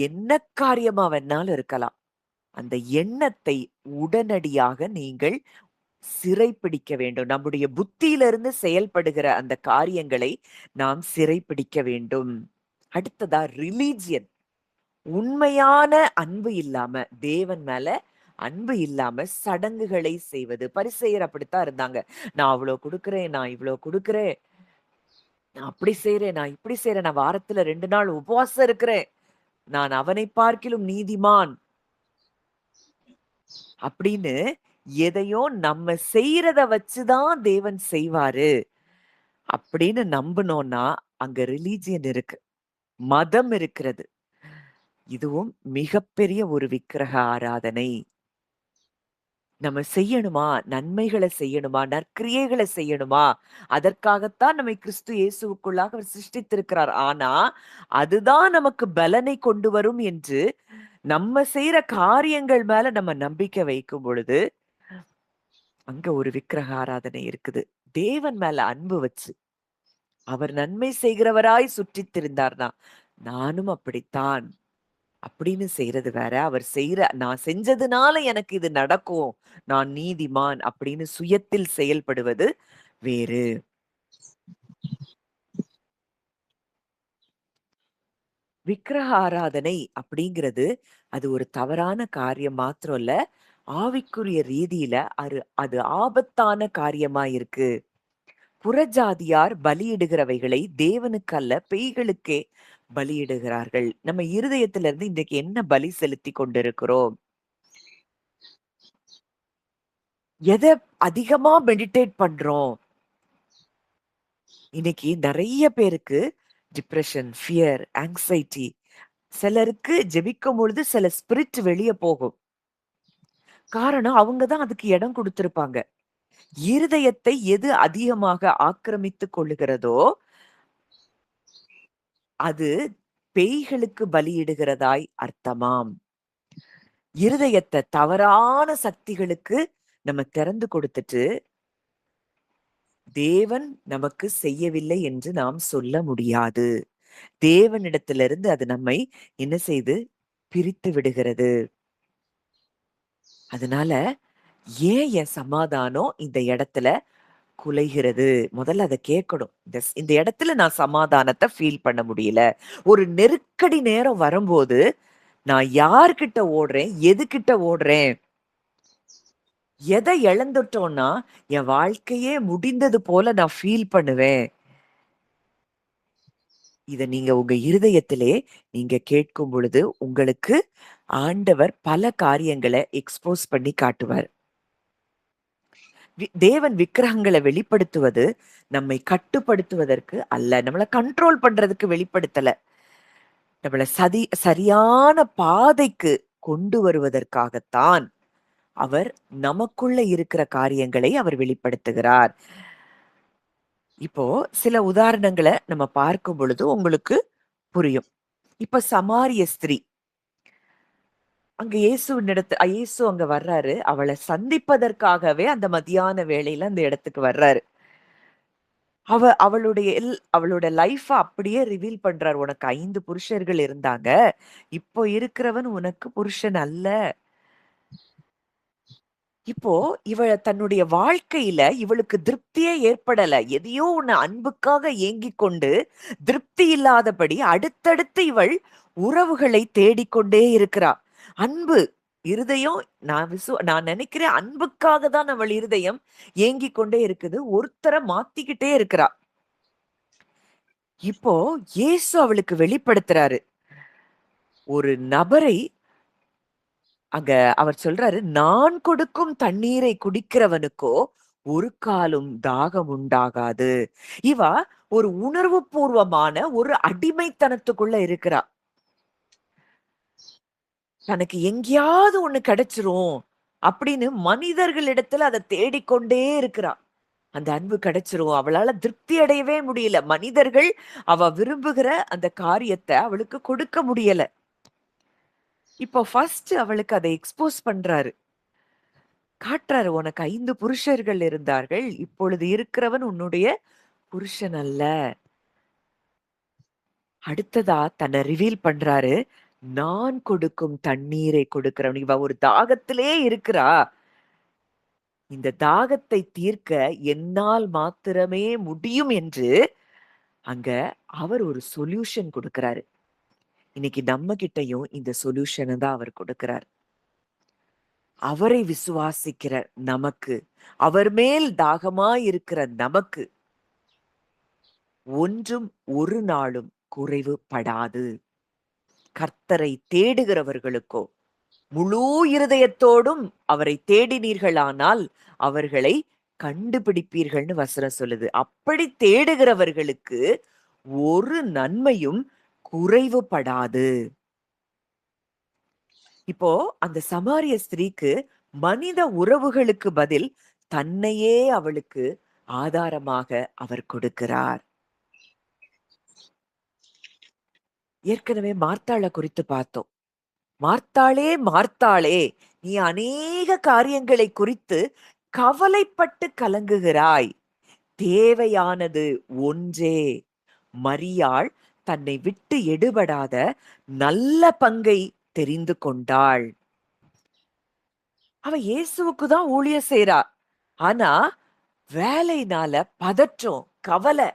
என்ன காரியமா வேணாலும் இருக்கலாம். அந்த எண்ணத்தை உடனடியாக நீங்கள் சிறைப்பிடிக்க வேண்டும். நம்முடைய புத்தியிலிருந்து செயல்படுகிற அந்த காரியங்களை நாம் சிறைப்பிடிக்க வேண்டும். அடுத்ததா ரிலீஜியன். உண்மையான அன்பு இல்லாம, தேவன் மேல அன்பு இல்லாம சடங்குகளை செய்வது. பரிசேயர் அப்படித்தான் இருந்தாங்க. நான் அவ்வளவு கொடுக்கிறேன், நான் இவ்வளவு கொடுக்கிறேன், நான் அப்படி செய்யறேன், நான் இப்படி செய்யறேன், நான் வாரத்துல 2 நாள் உபவாசம் இருக்கிறேன், நான் அவனை பார்க்கிலும் நீதிமான் அப்படின்னு எதையோ நம்ம செய்யறத வச்சுதான் தேவன் செய்வாரு அப்படின்னு நம்பினோம்னா அங்க ரிலீஜியன் இருக்கு, மதம் இருக்கிறது. இதுவும் மிகப்பெரிய ஒரு விக்கிரக ஆராதனை. நம்ம செய்யணுமா? நன்மைகளை செய்யணுமா? நற்கிரியைகளை செய்யணுமா? அதற்காகத்தான் நம்மை கிறிஸ்து இயேசுவுக்குள்ளாக அவர் சிருஷ்டித்திருக்கிறார். ஆனா அதுதான் நமக்கு பலனை கொண்டு வரும் என்று நம்ம செய்யற காரியங்கள் மேல நம்ம நம்பிக்கை வைக்கும் பொழுது அங்க ஒரு விக்கிரக ஆராதனை இருக்குது. தேவன் மேல அன்பு வச்சு அவர் நன்மை செய்கிறவராய் சுற்றித் திரிந்தார்னா நானும் அப்படித்தான் அப்படின்னு செய்யறது வேற. அவர் நான் செஞ்சதுனால எனக்கு இது நடக்கும், நான் நீதிமான் அப்படின்னு சுயத்தில் செயல்படுவது வேறு. விக்கிரக ஆராதனை அப்படிங்கிறது அது ஒரு தவறான காரியம் மாத்திரம் இல்ல, ஆவிக்குரிய ரீதியில அது ஆபத்தான காரியமா இருக்கு. புறஜாதியார் பலியிடுகிறவைகளை தேவனுக்கு அல்ல பேய்களுக்கே பலியிடுகிறார்கள். நம்ம இருதயத்துல இருந்து இன்றைக்கு என்ன பலி செலுத்தி கொண்டிருக்கிறோம்? எதை அதிகமா மெடிடேட் பண்றோம்? இன்னைக்கு நிறைய பேருக்கு டிப்ரெஷன், ஃபியர், ஆங்ஸைட்டி. சிலருக்கு ஜெபிக்கும் பொழுது சில ஸ்பிரிட் வெளியே போகும். காரணம் அவங்கதான் அதுக்கு இடம் கொடுத்திருப்பாங்க. இருதயத்தை எது அதிகமாக ஆக்கிரமித்துக் கொள்ளுகிறதோ, அது பேய்களுக்கு பலியிடுகிறதாய் அர்த்தமாம். இருதயத்தை தவறான சக்திகளுக்கு நம்ம திறந்து கொடுத்துட்டு, தேவன் நமக்கு செய்யவில்லை என்று நாம் சொல்ல முடியாது. தேவனிடத்திலிருந்து அது நம்மை என்ன செய்து பிரித்து விடுகிறது. அதனால ஏன் என் சமாதானம் இந்த இடத்துல குலைகிறது? முதல்ல அத கேட்கணும். இந்த இடத்துல நான் சமாதானத்த ஃபீல் பண்ண முடியல. ஒரு நெருக்கடி நேரம் வரும்போது, நான் யார்கிட்ட ஓடுறேன்? எதுகிட்ட ஓடுறேன்? எத இழந்துட்டோம்னா, என் வாழ்க்கையே முடிந்தது போல நான் ஃபீல் பண்ணுவேன். இத நீங்க உங்க இருதயத்திலே நீங்க கேட்கும் பொழுது, உங்களுக்கு ஆண்டவர் பல காரியங்கள எக்ஸ்போஸ் பண்ணி காட்டுவார். தேவன் விக்கிரகங்கள வெளிப்படுத்துவது, நம்மை கட்டுப்படுத்துவதற்கு அல்ல. நம்மள கண்ட்ரோல் பண்றதுக்கு வெளிப்படுத்தல. நம்மள சரியான பாதைக்கு கொண்டு வருவதற்காகத்தான் அவர் நமக்குள்ள இருக்கிற காரியங்களை அவர் வெளிப்படுத்துகிறார். இப்போ சில உதாரணங்கள நம்ம பார்க்கும் பொழுது உங்களுக்கு புரியும். இப்ப சமாரிய ஸ்திரீ. அங்க இயேசு அங்க வர்றாரு. அவள சந்திப்பதற்காகவே அந்த மதியான வேளையில அந்த இடத்துக்கு வர்றாரு. அவளோட லைஃப அப்படியே ரிவீல் பண்றாரு. உனக்கு 5 புருஷர்கள் இருந்தாங்க. இப்போ இருக்கிறவன் உனக்கு புருஷன் அல்ல. இப்போ இவ தன்னுடைய வாழ்க்கையில இவளுக்கு திருப்தியே ஏற்படல. எதையோ ஒண்ணு அன்புக்காக ஏங்கிக் கொண்டு திருப்தி இல்லாதபடி அடுத்தடுத்து இவள் உறவுகளை தேடிக்கொண்டே இருக்கிறா. அன்பு இருதயம் நான் நினைக்கிறேன் அன்புக்காக தான் அவள் இருதயம் ஏங்கிக் கொண்டே இருக்குது. ஒருத்தரை மாத்திக்கிட்டே இருக்கிறா. இப்போ இயேசு அவளுக்கு வெளிப்படுத்துறாரு. ஒரு நபரை அங்க அவர் சொல்றாரு, நான் கொடுக்கும் தண்ணீரை குடிக்கிறவனுக்கோ ஒரு காலும் தாகம் உண்டாகாது. இவ ஒரு உணர்வு பூர்வமான ஒரு அடிமைத்தனத்துக்குள்ள இருக்கிறா. தனக்கு எங்கேயாவது ஒண்ணு கிடைச்சிரும் அப்படின்னு மனிதர்களிடத்துல அதை தேடிக்கொண்டே இருக்கிறா. அந்த அன்பு கிடைச்சிரும். அவளால திருப்தி அடையவே முடியல. மனிதர்கள் அவ விரும்புகிற அந்த காரியத்தை அவளுக்கு கொடுக்க முடியல. இப்போ ஃபர்ஸ்ட் அவளுக்கு அதை எக்ஸ்போஸ் பண்றாரு. காட்டுறாரு. உனக்கு 5 புருஷர்கள் இருந்தார்கள். இப்பொழுது இருக்கிறவன் உன்னுடைய புருஷன் அல்ல. அடுத்ததா தன்னை ரிவீல் பண்றாரு. நான் கொடுக்கும் தண்ணீரை கொடுக்கிறவன். இவ ஒரு தாகத்திலே இருக்கிறா. இந்த தாகத்தை தீர்க்க என்னால் மாத்திரமே முடியும் என்று அங்க அவர் ஒரு சொல்யூஷன் கொடுக்கிறாரு. இன்னைக்கு நம்ம கிட்டயும் இந்த சொல்யூஷனை தான் அவர் கொடுக்கிறார். அவரை விசுவாசிக்கிற நமக்கு, அவர் மேல் தாகமாயிருக்கிற நமக்கு ஒன்றும் ஒரு நாளும் குறைவுபடாது. கர்த்தரை தேடுகிறவர்களுக்கோ முழு இருதயத்தோடும் அவரை தேடினீர்களானால் அவர்களை கண்டுபிடிப்பீர்கள்னு வசனம் சொல்லுது. அப்படி தேடுகிறவர்களுக்கு ஒரு நன்மையும் குறைவுபடாது. இப்போ அந்த சமாரிய ஸ்திரீக்கு மனித உறவுகளுக்கு பதில் தன்னையே அவளுக்கு ஆதாரமாக அவர் கொடுக்கிறார். ஏற்கனவே மார்த்தாள குறித்து பார்த்தோம். மார்த்தாளே மார்த்தாளே, நீ அநேக காரியங்களை குறித்து கவலைப்பட்டு கலங்குகிறாய். தேவையானது ஒன்றே. மரியாள் தன்னை விட்டு எடுபடாத நல்ல பங்கை தெரிந்து கொண்டாள். அவ இயேசுவுக்கு தான் ஊழியம் செய்றா. ஆனா வேலைனால பதற்றம், கவலை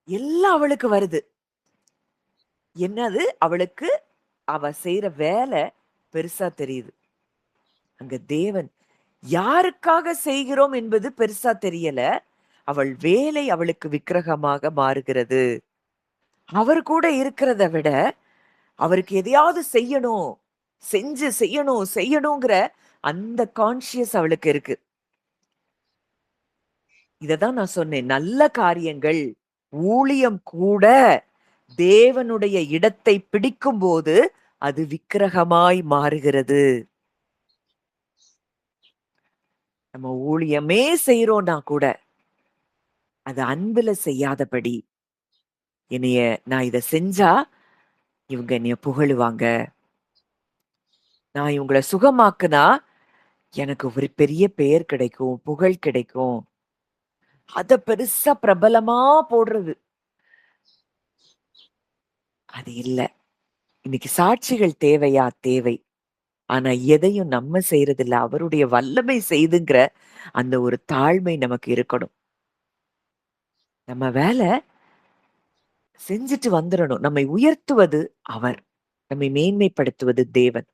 எல்லாம் அவளுக்கு வருது. என்னது அவளுக்கு அவ செய்யற வேலை பெருசா தெரியுது. அங்க தேவன் யாருக்காக செய்கிறோம் என்பது பெருசா தெரியல. அவள் வேலை அவளுக்கு விக்கிரகமாக மாறுகிறது. அவர் கூட இருக்கிறத விட அவருக்கு எதையாவது செய்யணும், செய்யணுங்கிற அந்த கான்சியஸ் அவளுக்கு இருக்கு. இததான் நான் சொன்னேன். நல்ல காரியங்கள், ஊழியம் கூட தேவனுடைய இடத்தை பிடிக்கும் போது அது விக்கிரகமாய் மாறுகிறது. நம்ம ஊழியமே செய்றோம்னா கூட அது அன்புல செய்யாதபடி, நான் இத செஞ்சா இவங்க என்னைய புகழுவாங்க. நான் இவங்கள சுகமாக்குனா எனக்கு ஒரு பெரிய பெயர் கிடைக்கும், புகழ் கிடைக்கும். அத பெருசா பிரபலமா போடுறது. அது இல்ல. இன்னைக்கு சாட்சிகள் தேவையா? தேவை. ஆனா எதையும் நம்ம செய்றதில்ல. அவருடைய வல்லமை செய்துங்கிற அந்த ஒரு தாழ்மை நமக்கு இருக்கணும். நம்ம வேல செஞ்சுட்டு வந்துரணும். நம்மை உயர்த்துவது அவர். நம்மை மேன்மைப்படுத்துவது தேவன்.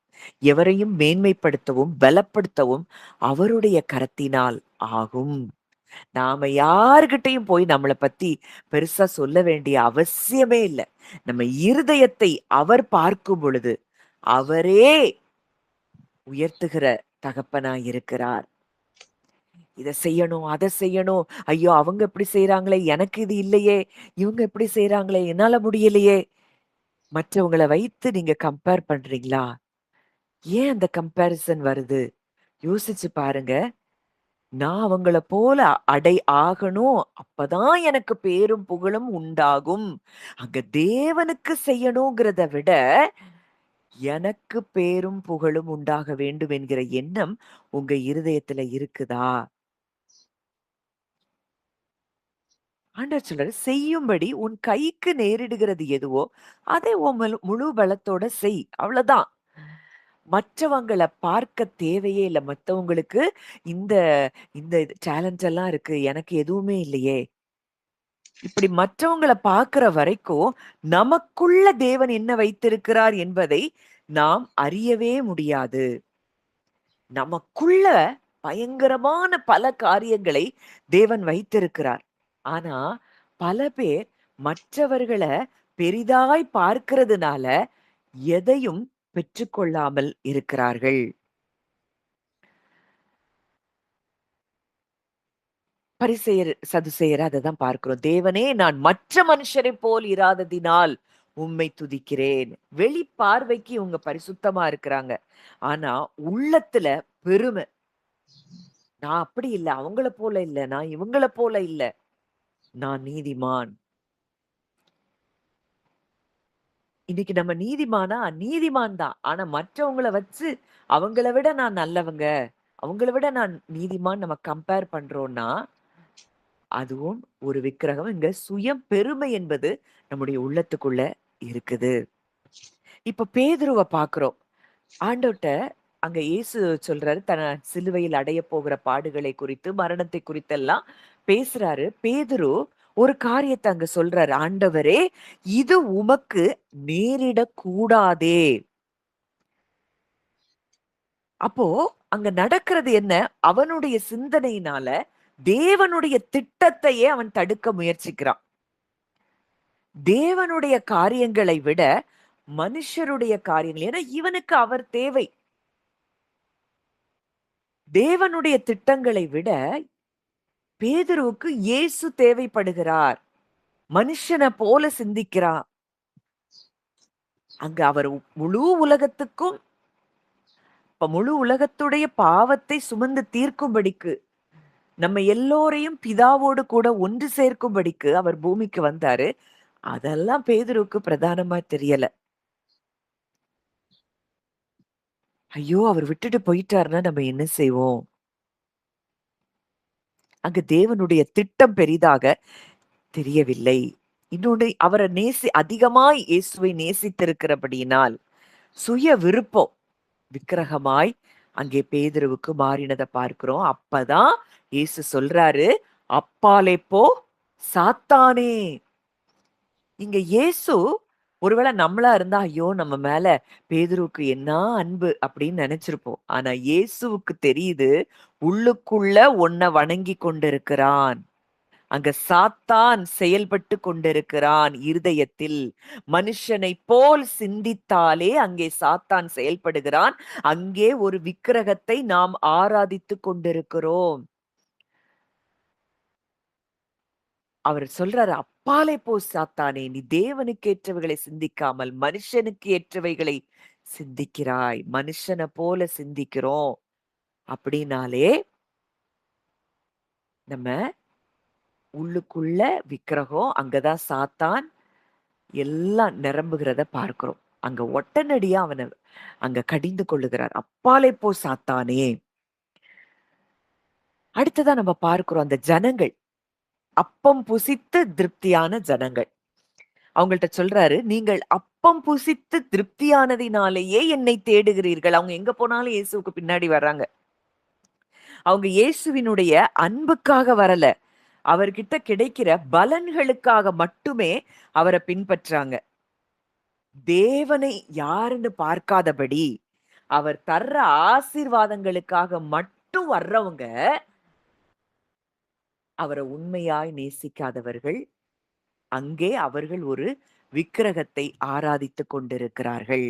எவரையும் மேன்மைப்படுத்தவும், பலப்படுத்தவும் அவருடைய கரத்தினால் ஆகும். நாம யார்கிட்டயும் போய் நம்மள பத்தி பெருசா சொல்ல வேண்டிய அவசியமே இல்ல. நம்ம இருதயத்தை அவர் பார்க்கும் பொழுது, அவரே உயர்த்துகிற தகப்பனாய் இருக்கிறார். இத செய்யணும், அத செய்யணும். ஐயோ! அவங்க இப்படி செய்றாங்களே, எனக்கு இது இல்லையே. இவங்க இப்படி செய்றாங்களே, என்னால முடியலையே. மற்றவங்கள வைத்து நீங்க கம்பேர் பண்றீங்களா? ஏன் அந்த கம்பேரிசன் வருது? யோசிச்சு பாருங்க. நான் அவங்கள போல ஆகணும். அப்பதான் எனக்கு பேரும் புகழும் உண்டாகும். அங்க தேவனுக்கு செய்யணுங்கிறத விட, எனக்கு பேரும் புகழும் உண்டாக வேண்டும் என்கிற எண்ணம் உங்க இருதயத்துல இருக்குதா? ஆண்டவர் சொல்றாரு, "செய்யும்படி உன் கைக்கு நேரிடுகிறது எதுவோ, அதை உன் முழு பலத்தோட செய்." அவ்வளதான். மற்றவங்கள பார்க்க தேவையே இல்ல. மத்தவங்களுக்கு இந்த இந்த டேலண்ட் எல்லாம் இருக்கு. எனக்கு எதுவுமே இல்லையே. இப்படி மற்றவங்கள பார்க்கிற வரைக்கும், நமக்குள்ள தேவன் என்ன வைத்திருக்கிறார் என்பதை நாம் அறியவே முடியாது. நமக்குள்ள பயங்கரமான பல காரியங்களை தேவன் வைத்திருக்கிறார். ஆனா, பல பேர் மற்றவர்கள பெரிதாய் பார்க்கிறதுனால எதையும் பெற்றுக்கொள்ளாமல் இருக்கிறார்கள். பரிசேயர், சதுசேயர் அததான் பார்க்கிறோம். தேவனே, நான் மற்ற மனுஷரைப் போல் இராததினால் உம்மை துதிக்கிறேன். வெளி பார்வைக்கு இவங்க பரிசுத்தமா இருக்கிறாங்க. ஆனா உள்ளத்துல பெருமை. நான் அப்படி இல்ல. அவங்கள போல இல்ல. நான் இவங்கள போல இல்ல. நான் நீதிமான். இன்னைக்கு நம்ம நீதிமானா? நீதிமான் தான். ஆனா மற்றவங்கள வச்சு அவங்கள விட நான் நல்லவங்க. அவங்கள விட நான் நீதிமான் நம்ம கம்பேர் பண்றோம்னா, அதுவும் ஒரு விக்கிரகம். இங்க சுயம் பெருமை என்பது நம்முடைய உள்ளத்துக்குள்ள இருக்குது. இப்ப பேதுருவ பார்க்கிறோம். ஆண்டவர்ட்ட அங்க இயேசு சொல்றாரு, சிலுவையில் அடையப் போகிற பாடுகளை குறித்து, மரணத்தை குறித்தெல்லாம் பேசுறாரு. பேதுரு ஒரு காரியத்த அங்க சொல்றாரு. "ஆண்டவரே, இது உமக்கு நேரிடக் கூடாதே." அப்போ அங்க நடக்கிறது என்ன? அவனுடைய சிந்தனையினால தேவனுடைய திட்டத்தையே அவன் தடுக்க முயற்சிக்கிறான். தேவனுடைய காரியங்களை விட மனுஷருடைய காரியங்கள். ஏன்னா இவனுக்கு அவர் தேவை. தேவனுடைய திட்டங்களை விட பேதுருவுக்கு இயேசு தேவைப்படுகிறார். மனுஷன போல சிந்திக்கிறான். அங்க அவர் முழு உலகத்துக்கும், இப்ப முழு உலகத்துடைய பாவத்தை சுமந்து தீர்க்கும்படிக்கு, நம்ம எல்லோரையும் பிதாவோடு கூட ஒன்று சேர்க்கும்படிக்கு அவர் பூமிக்கு வந்தாரு. அதெல்லாம் பேதுருவுக்கு பிரதானமா தெரியல. ஐயோ! அவர் விட்டுட்டு போயிட்டாருன்னா நம்ம என்ன செய்வோம்? அங்க தேவனுடைய திட்டம் பெரிதாக தெரியவில்லை. இன்னொன்னு, அவர அதிகமாய் இயேசுவை நேசித்திருக்கிறபடியினால், சுய விருப்பம் விக்கிரகமாய் அங்கே பேதுருவுக்கு மாறினத பார்க்கிறோம். அப்பதான் இயேசு சொல்றாரு, "அப்பாலே போ சாத்தானே." இங்க இயேசு ஒருவேளை நம்மளா இருந்தா, ஐயோ! நம்ம மேல பேதுருவுக்கு என்ன அன்பு அப்படின்னு நெனைச்சிருப்போம். ஆனா இயேசுவுக்கு தெரியுது, உள்ளுக்குள்ள உன்ன வணங்கிக் கொண்டிருக்கிறான். அங்க சாத்தான் செயல்பட்டு கொண்டிருக்கிறான் இருதயத்தில். மனுஷனைப் போல் சிந்தித்தாலே அங்கே சாத்தான் செயல்படுகிறான். அங்கே ஒரு விக்கிரகத்தை நாம் ஆராதித்துக் கொண்டிருக்கிறோம். அவர் சொல்றாரு, "அப்பாலே போ சாத்தானே! நீ தேவனுக்கு ஏற்றவைகளை சிந்திக்காமல், மனுஷனுக்கு ஏற்றவைகளை சிந்திக்கிறாய். மனுஷனை போல சிந்திக்கிறோம் அப்படின்னாலே நம்ம உள்ளுக்குள்ள விக்கிரகம், அங்கதான் சாத்தான் எல்லாம் நிரம்புகிறத பார்க்கிறோம். அங்க ஒட்டனடியா அவன அங்க கடிந்து கொள்ளுகிறார். அப்பாலே போ சாத்தானே. அடுத்ததா நம்ம பார்க்கிறோம் அந்த ஜனங்கள். அப்பம் புசித்து திருப்தியான ஜனங்கள். அவங்கள்ட்ட சொல்றாரு, நீங்கள் அப்பம் புசித்து திருப்தியானதினாலேயே என்னை தேடுகிறீர்கள். அவங்க எங்க போனாலும் இயேசுவுக்கு பின்னாடி வர்றாங்க. அவங்க இயேசுவினுடைய அன்புக்காக வரல. அவர்கிட்ட கிடைக்கிற பலன்களுக்காக மட்டுமே அவரை பின்பற்றாங்க. தேவனை யாருன்னு பார்க்காதபடி அவர் தர்ற ஆசீர்வாதங்களுக்காக மட்டும் வர்றவங்க அவரை உண்மையாய் நேசிக்காதவர்கள். அங்கே அவர்கள் ஒரு விக்கிரகத்தை ஆராதித்துக் கொண்டிருக்கிறார்கள்.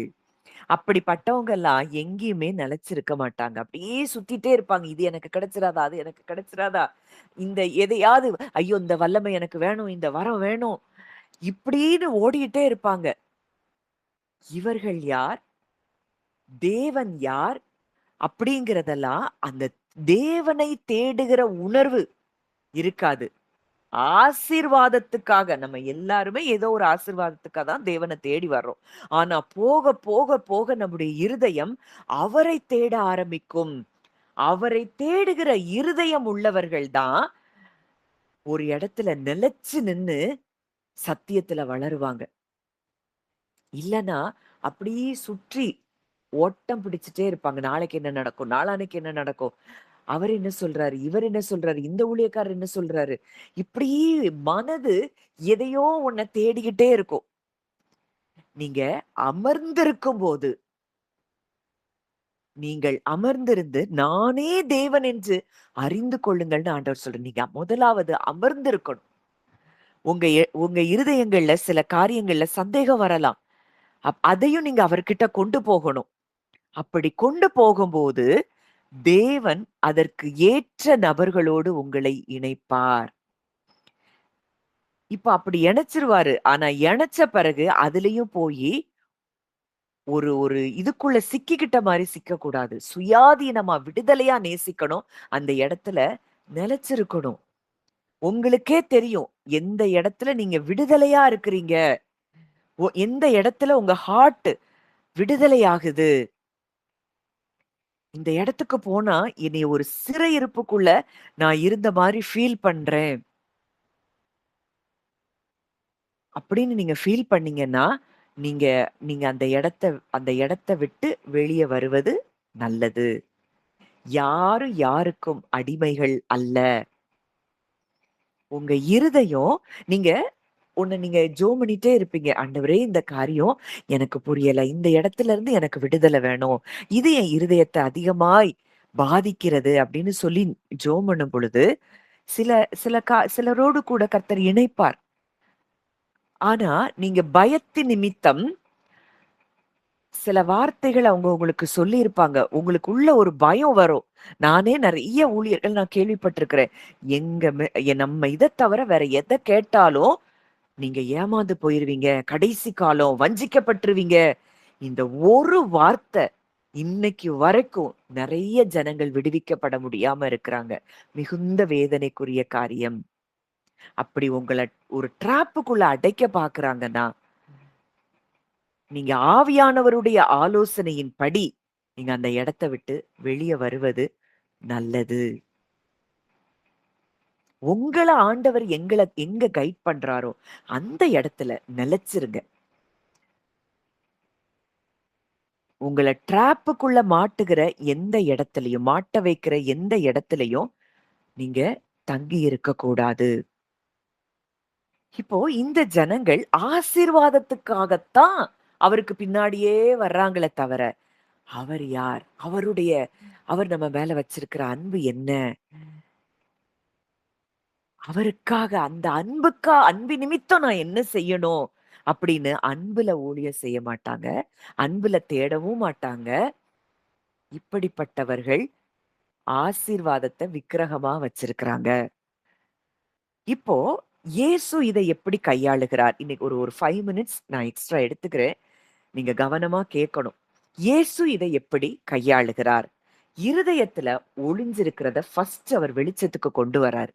அப்படிப்பட்டவங்க எல்லாம் எங்கேயுமே நிலைச்சிருக்க மாட்டாங்க. அப்படியே சுத்திட்டே இருப்பாங்க. இது எனக்கு கிடைச்சிராதா? அது எனக்கு கிடைச்சிராதா? இந்த எதையாவது ஐயோ! இந்த வல்லமை எனக்கு வேணும். இந்த வரம் வேணும். இப்படின்னு ஓடிட்டே இருப்பாங்க. இவர்கள் யார்? தேவன் யார்? அப்படிங்கிறதெல்லாம் அந்த தேவனை தேடுகிற உணர்வு இருக்காது. ஆசீர்வாதத்துக்காக நம்ம எல்லாருமே ஏதோ ஒரு ஆசீர்வாதத்துக்காக தான் தேவனை தேடி வர்றோம். ஆனா போக போக போக நம்முடைய இருதயம் அவரை தேட ஆரம்பிக்கும். அவரை தேடுகிற இருதயம் உள்ளவர்கள் தான் ஒரு இடத்துல நிலைச்சு நின்னு சத்தியத்துல வளருவாங்க. இல்லனா அப்படியே சுற்றி ஓட்டம் பிடிச்சுட்டே இருப்பாங்க. நாளைக்கு என்ன நடக்கும்? நாளான்னைக்கு என்ன நடக்கும்? அவர் என்ன சொல்றாரு? இவர் என்ன சொல்றாரு? இந்த ஊழியக்காரர் என்ன சொல்றாரு? இப்படி மனது எதையோ ஒண்ண தேடிக்கிட்டே இருக்கும். நீங்க அமர்ந்திருக்கும்போது, நீங்கள் அமர்ந்திருந்து நானே தேவன் என்று அறிந்து கொள்ளுங்கள்ன்னு ஆண்டவர் சொல்றாரு. நீங்க முதலாவது அமர்ந்திருக்கணும். உங்க இருதயங்கள்ல சில காரியங்கள்ல சந்தேகம் வரலாம். அதையும் நீங்க அவர்கிட்ட கொண்டு போகணும். அப்படி கொண்டு போகும்போது தேவன் அதற்கு ஏற்ற நபர்களோடு உங்களை இணைப்பார். இப்ப அப்படி இணைச்சிருவாரு. ஆனா இணைச்ச பிறகு அதுலயும் போயி ஒரு ஒரு இதுக்குள்ள சிக்கிக்கிட்ட மாரி சிக்கக்கூடாது. சுயாதீனமா விடுதலையா நேசிக்கணும். அந்த இடத்துல நிலைச்சிருக்கணும். உங்களுக்கே தெரியும். எந்த இடத்துல நீங்க விடுதலையா இருக்கிறீங்க. எந்த இடத்துல உங்க ஹார்ட் விடுதலை ஆகுது. இந்த இடத்துக்கு போனா என்னைய ஒரு சிறையிருப்புக்குள்ள நான் இருந்த மாரி ஃபீல் பண்றேன். அப்படின்னு நீங்க ஃபீல் பண்ணீங்கன்னா, நீங்க நீங்க அந்த இடத்த விட்டு வெளிய வருவது நல்லது. யாரும் யாருக்கும் அடிமைகள் அல்ல. உங்க இருதயம் நீங்க நீங்க ஜெபம் பண்ணிட்டே இருப்பீங்க. ஆண்டவரே இந்த காரியம் எனக்கு புரியல. இந்த இடத்துல இருந்து எனக்கு விடுதலை வேணும். இது என் இருதயத்த அதிகமாய் பாதிக்கிறது அப்படின்னு சொல்லி ஜெபம் பண்ணும் பொழுது, சில சிலரோடு கூட கர்த்தர் இணைப்பார். ஆனா நீங்க பயத்தின் நிமித்தம் சில வார்த்தைகள் அவங்க உங்களுக்கு சொல்லியிருப்பாங்க. உங்களுக்கு உள்ள ஒரு பயம் வரும். நானே நெறைய ஊழியர்கள் நான் கேள்விப்பட்டிருக்கிறேன். நம்ம இத தவிர வேற எத கேட்டாலும், நீங்க ஏமாந்து போயிருவீங்க. கடைசி காலம் வஞ்சிக்கப்பட்டுருவீங்க. இந்த ஒரு வார்த்தை இன்னைக்கு வரைக்கும் நெறைய ஜனங்கள் விடுவிக்கப்பட முடியாம இருக்கிறாங்க. மிகுந்த வேதனைக்குரிய காரியம். அப்படி உங்கள ஒரு ட்ராப்புக்குள்ள அடைக்க பார்க்குறாங்கன்னா நீங்க ஆவியானவருடைய ஆலோசனையின்படி நீங்க அந்த இடத்த விட்டு வெளிய வருவது நல்லது. உங்கள ஆண்டவர் எங்க கைட் பண்றாரோ அந்த இடத்துல நிலைச்சிருங்க. உங்கள ட்ராப்புக்குள்ள மாட்டுகிற எந்த இடத்துலயும் மாட்ட வைக்கிற எந்த இடத்துலயும் நீங்க தங்கி இருக்க கூடாது. இப்போ இந்த ஜனங்கள் ஆசீர்வாதத்துக்காகத்தான் அவருக்கு பின்னாடியே வர்றாங்களே தவிர அவர் யார்? அவர் நம்ம மேல வச்சிருக்கிற அன்பு என்ன? அவருக்காக அந்த அன்பு நிமித்தம் நான் என்ன செய்யணும்? அப்படின்னு அன்புல ஊழியம் செய்ய மாட்டாங்க. அன்புல தேடவும் மாட்டாங்க. இப்படிப்பட்டவர்கள் ஆசீர்வாதத்த விக்கிரகமா வச்சிருக்கிறாங்க. இப்போ இயேசு இதை எப்படி கையாளுகிறார்? இன்னைக்கு ஒரு ஒரு 5 மினிட்ஸ் நான் எக்ஸ்ட்ரா எடுத்துக்கிறேன். நீங்க கவனமா கேட்கணும். இயேசு இதை எப்படி கையாளுகிறார்? இருதயத்துல ஒளிஞ்சிருக்கிறத ஃபர்ஸ்ட் அவர் வெளிச்சத்துக்கு கொண்டு வராரு.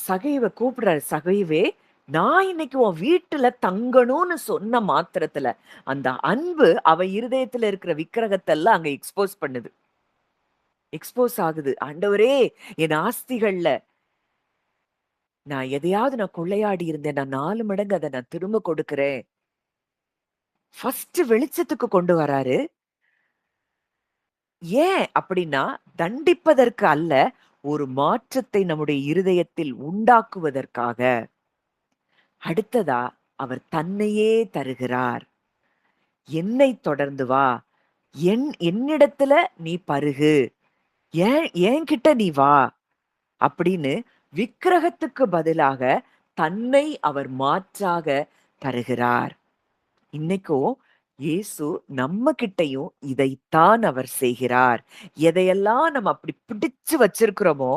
சகைவ கூப்பிடுறாரு, "சகைவே, நான் இன்னைக்கு உன் வீட்டுல தங்கணும்னு சொன்ன மாத்திரத்துல, அந்த அன்பு அவ இருதயத்துல இருக்கிற விக்கிரகத்தெல்லாம் அங்க எக்ஸ்போஸ் பண்ணுது. எக்ஸ்போஸ் ஆகுது. ஆண்டவரே, என் ஆஸ்திகள்ல நான் கொள்ளையாடி இருந்தேன். நான் 4 மடங்கு அத நான் திரும்ப கொடுக்கிறேன்." ஃபர்ஸ்ட் வெளிச்சத்துக்கு கொண்டு வராரு. ஏன் அப்படின்னா, தண்டிப்பதற்கு அல்ல, ஒரு மாற்றத்தை நம்முடைய இருதயத்தில் உண்டாக்குவதற்காக. அடுத்ததா, அவர் தன்னையே தருகிறார். என்னை தொடர்ந்து வா. என்னிடத்துல நீ பருகு. என்கிட்ட நீ வா. அப்படின்னு விக்கிரகத்துக்கு பதிலாக தன்னை அவர் மாற்றாக தருகிறார். இன்னைக்கும் இயேசு நம்ம கிட்டயும் இதைத்தான் அவர் செய்கிறார். எதையெல்லாம் நம்ம அப்படி பிடிச்சு வச்சிருக்கிறோமோ,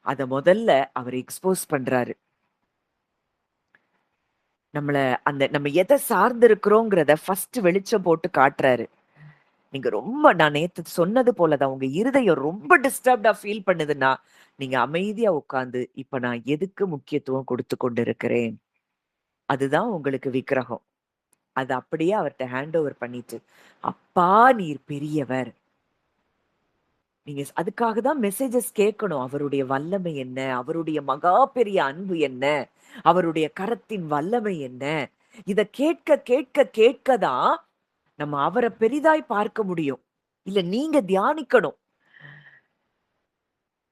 அத முதல்ல அவர் எக்ஸ்போஸ் பண்றாரு. நம்ம எதை சார்ந்து இருக்கிறோங்கிறத ஃபர்ஸ்ட் வெளிச்சம் போட்டு காட்டுறாரு. நீங்க நான் நேத்து சொன்னது போலதான், உங்க இருதயம் ரொம்ப டிஸ்டர்ப்டா ஃபீல் பண்ணுதுன்னா, நீங்க அமைதியா உட்கார்ந்து, இப்ப நான் எதுக்கு முக்கியத்துவம் கொடுத்து கொண்டிருக்கிறேன்? அதுதான் உங்களுக்கு விக்கிரகம். அத அப்படியே அவர்ட்ட ஹேண்ட் ஓவர் பண்ணிட்டு, அப்பா நீர் பெரியவர். நீங்க அதுக்காக தான் மெசேஜஸ் கேட்கணும். அவருடைய வல்லமை என்ன? அவருடைய மகா பெரிய அன்பு என்ன? அவருடைய கரத்தின் வல்லமை என்ன? இத கேட்க கேட்க கேட்க தான் நம்ம அவர பெரிதாய் பார்க்க முடியும். இல்ல நீங்க தியானிக்கணும்.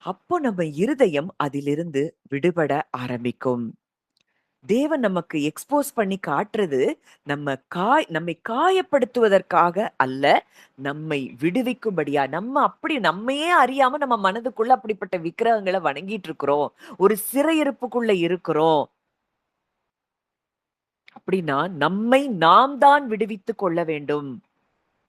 அப்போ நம்ம இருதயம் அதிலிருந்து விடுபட ஆரம்பிக்கும். தேவன் நமக்கு எக்ஸ்போஸ் பண்ணி காட்டுறது, நம்மை காயப்படுத்துவதற்காக அல்ல, நம்மை விடுவிக்கும்படியா. நம்ம அப்படி நம்மையே அறியாம நம்ம மனதுக்குள்ள அப்படிப்பட்ட விக்கிரகங்கள வணங்கிட்டு இருக்கிறோம். ஒரு சிறையிருப்புக்குள்ள இருக்கிறோம். அப்படின்னா, நம்மை நாம் தான் விடுவித்துக் கொள்ள வேண்டும்.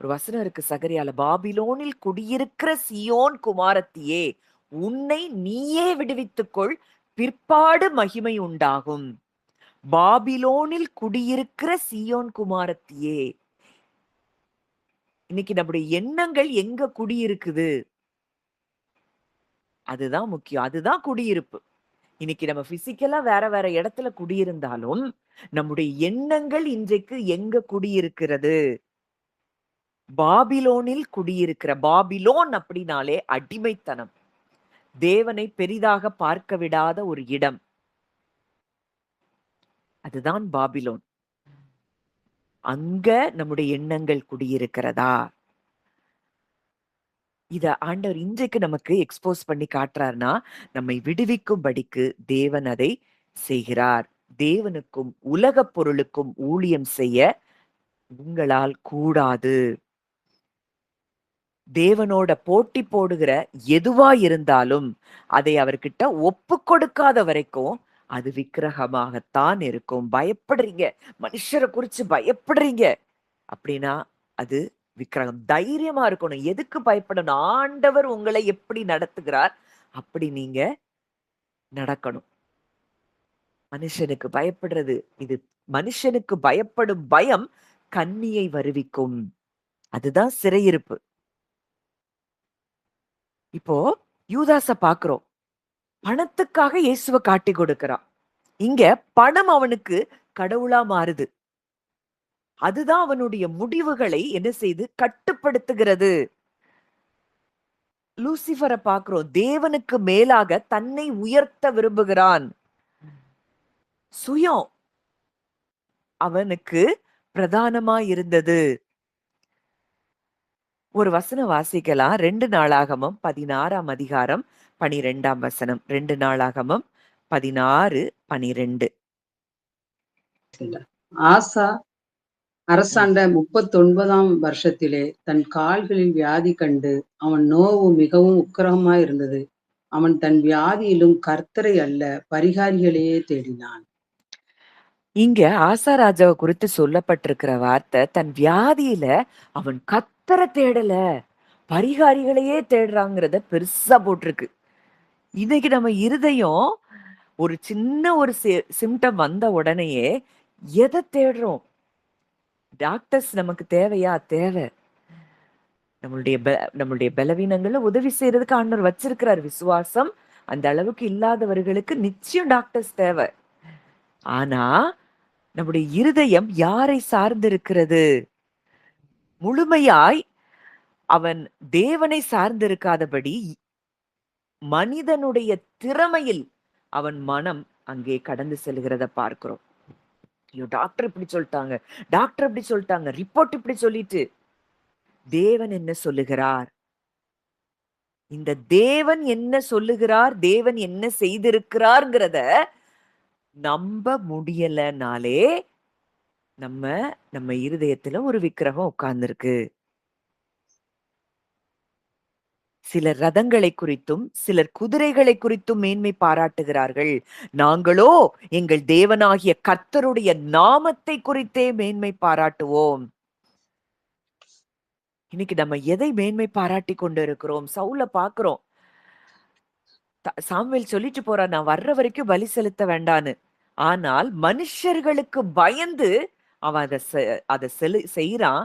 ஒரு வசனம் இருக்கு சகரியால, "பாபிலோனில் குடியிருக்கிற சீயோன் குமாரத்தியே, உன்னை நீயே விடுவித்துக்கொள், பிற்பாடு மகிமை உண்டாகும்." பாபிலோனில் குடியிருக்கிற சீயோன் குமாரத்தியே. இன்னைக்கு நம்முடைய எண்ணங்கள் எங்க குடியிருக்குது? அதுதான் முக்கியம். அதுதான் குடியிருப்பு. இன்னைக்கு நம்ம பிசிக்கலா வேற வேற இடத்துல குடியிருந்தாலும், நம்முடைய எண்ணங்கள் இன்றைக்கு எங்க குடியிருக்கிறது? பாபிலோனில் குடியிருக்கிற, பாபிலோன் அப்படின்னாலே அடிமைத்தனம். தேவனை பெரிதாக பார்க்க விடாத ஒரு இடம். அதுதான் பாபிலோன். அங்க நம்முடைய எண்ணங்கள் குடியிருக்கிறதா? இத ஆண்டவர் இன்றைக்கு நமக்கு எக்ஸ்போஸ் பண்ணி காட்டுறார்னா, நம்மை விடுவிக்கும்படிக்கு தேவன் அதை செய்கிறார். தேவனுக்கும் உலகப் பொருளுக்கும் ஊழியம் செய்ய உங்களால் கூடாது. தேவனோட போட்டி போடுகிற எதுவா இருந்தாலும், அதை அவர்கிட்ட ஒப்புக் கொடுக்காத வரைக்கும், அது விக்கிரகமாகத்தான் இருக்கும். பயப்படுறீங்க, மனுஷர குறிச்சு பயப்படுறீங்க அப்படின்னா, அது விக்கிரகம். தைரியமா இருக்கணும். எதுக்கு பயப்படணும்? ஆண்டவர் உங்களை எப்படி நடத்துகிறார், அப்படி நீங்க நடக்கணும். மனுஷனுக்கு பயப்படுறது, இது மனுஷனுக்கு பயப்படும் பயம் கண்ணியை வருவிக்கும். அதுதான் சிறையிருப்பு. இப்போ யூதாஸ பார்க்கிறோம். பணத்துக்காக இயேசுவ காட்டிக் கொடுக்கிறான். இங்க பணம் அவனுக்கு கடவுளா மாறுது. அதுதான் அவனுடைய முடிவுகளை என்ன செய்து கட்டுப்படுத்துகிறது. லூசிஃபர பார்க்கிறோம். தேவனுக்கு மேலாக தன்னை உயர்த்த விரும்புகிறான். சுயம் அவனுக்கு பிரதானமா இருந்தது. ஒரு வசனம் வாசிக்கலாம். 2 நாளாகமம் 16ஆம் அதிகாரம் 12ஆம் வசனம். 2 நாளாகமம் 16, 12. ஆசா அரசாண்ட 39ஆம் வருஷத்திலே தன் கால்களில் வியாதி கண்டு அவன் நோவு மிகவும் உக்கிரமாயிருந்தது. அவன் தன் வியாதியிலும் கர்த்தரை அல்ல பரிகாரிகளையே தேடினான். இங்க ஆசா ராஜாவை குறித்து சொல்லப்பட்டிருக்கிற வார்த்தை, தன் வியாதியில அவன் கர்த்தரை தேடல, பரிகாரிகளையே தேடுறாங்கிறத பெருசா போட்டிருக்கு. இன்னைக்கு நம்ம இருதயம் ஒரு சின்ன ஒரு சிம்டம் வந்த உடனேயே எதை தேடுறோம்? டாக்டர்ஸ் நமக்கு தேவையா? தேவை. நம்மளுடைய நம்மளுடைய பலவீனங்கள உதவி செய்யறதுக்கு ஆண்டவர் வச்சிருக்கிறார். விசுவாசம் அந்த அளவுக்கு இல்லாதவர்களுக்கு நிச்சயம் டாக்டர்ஸ் தேவை. ஆனா, நம்முடைய இருதயம் யாரை சார்ந்திருக்கிறது? முழுமையாய் அவன் தேவனை சார்ந்திருக்காதபடி மனிதனுடைய திறமையில் அவன் மனம் அங்கே கடந்து செல்கிறத பார்க்கிறோம். ஐயோ, டாக்டர் இப்படி சொல்லிட்டாங்க, டாக்டர் இப்படி சொல்லிட்டாங்க, ரிப்போர்ட் இப்படி சொல்லிட்டு தேவன் என்ன சொல்லுகிறார்? இந்த தேவன் என்ன சொல்லுகிறார், தேவன் என்ன செய்திருக்கிறார்ங்கிறத நம்ப முடியலனாலே நம்ம நம்ம இருதயத்துல ஒரு விக்கிரகம் உட்கார்ந்திருக்கு. சிலர் ரதங்களை குறித்தும் சிலர் குதிரைகளை குறித்தும் மேன்மை பாராட்டுகிறார்கள். நாங்களோ எங்கள் தேவனாகிய கர்த்தருடைய நாமத்தை குறித்தே மேன்மை பாராட்டுவோம். இன்னைக்கு நம்ம எதை மேன்மை பாராட்டி கொண்டு இருக்கிறோம்? சவுல பாக்குறோம். சாமுவேல் சொல்லிட்டு போறார், நான் வர்ற வரைக்கும் பலி செலுத்த வேண்டான்னு. ஆனால் மனுஷர்களுக்கு பயந்து அவன் அதை செய்யறான்.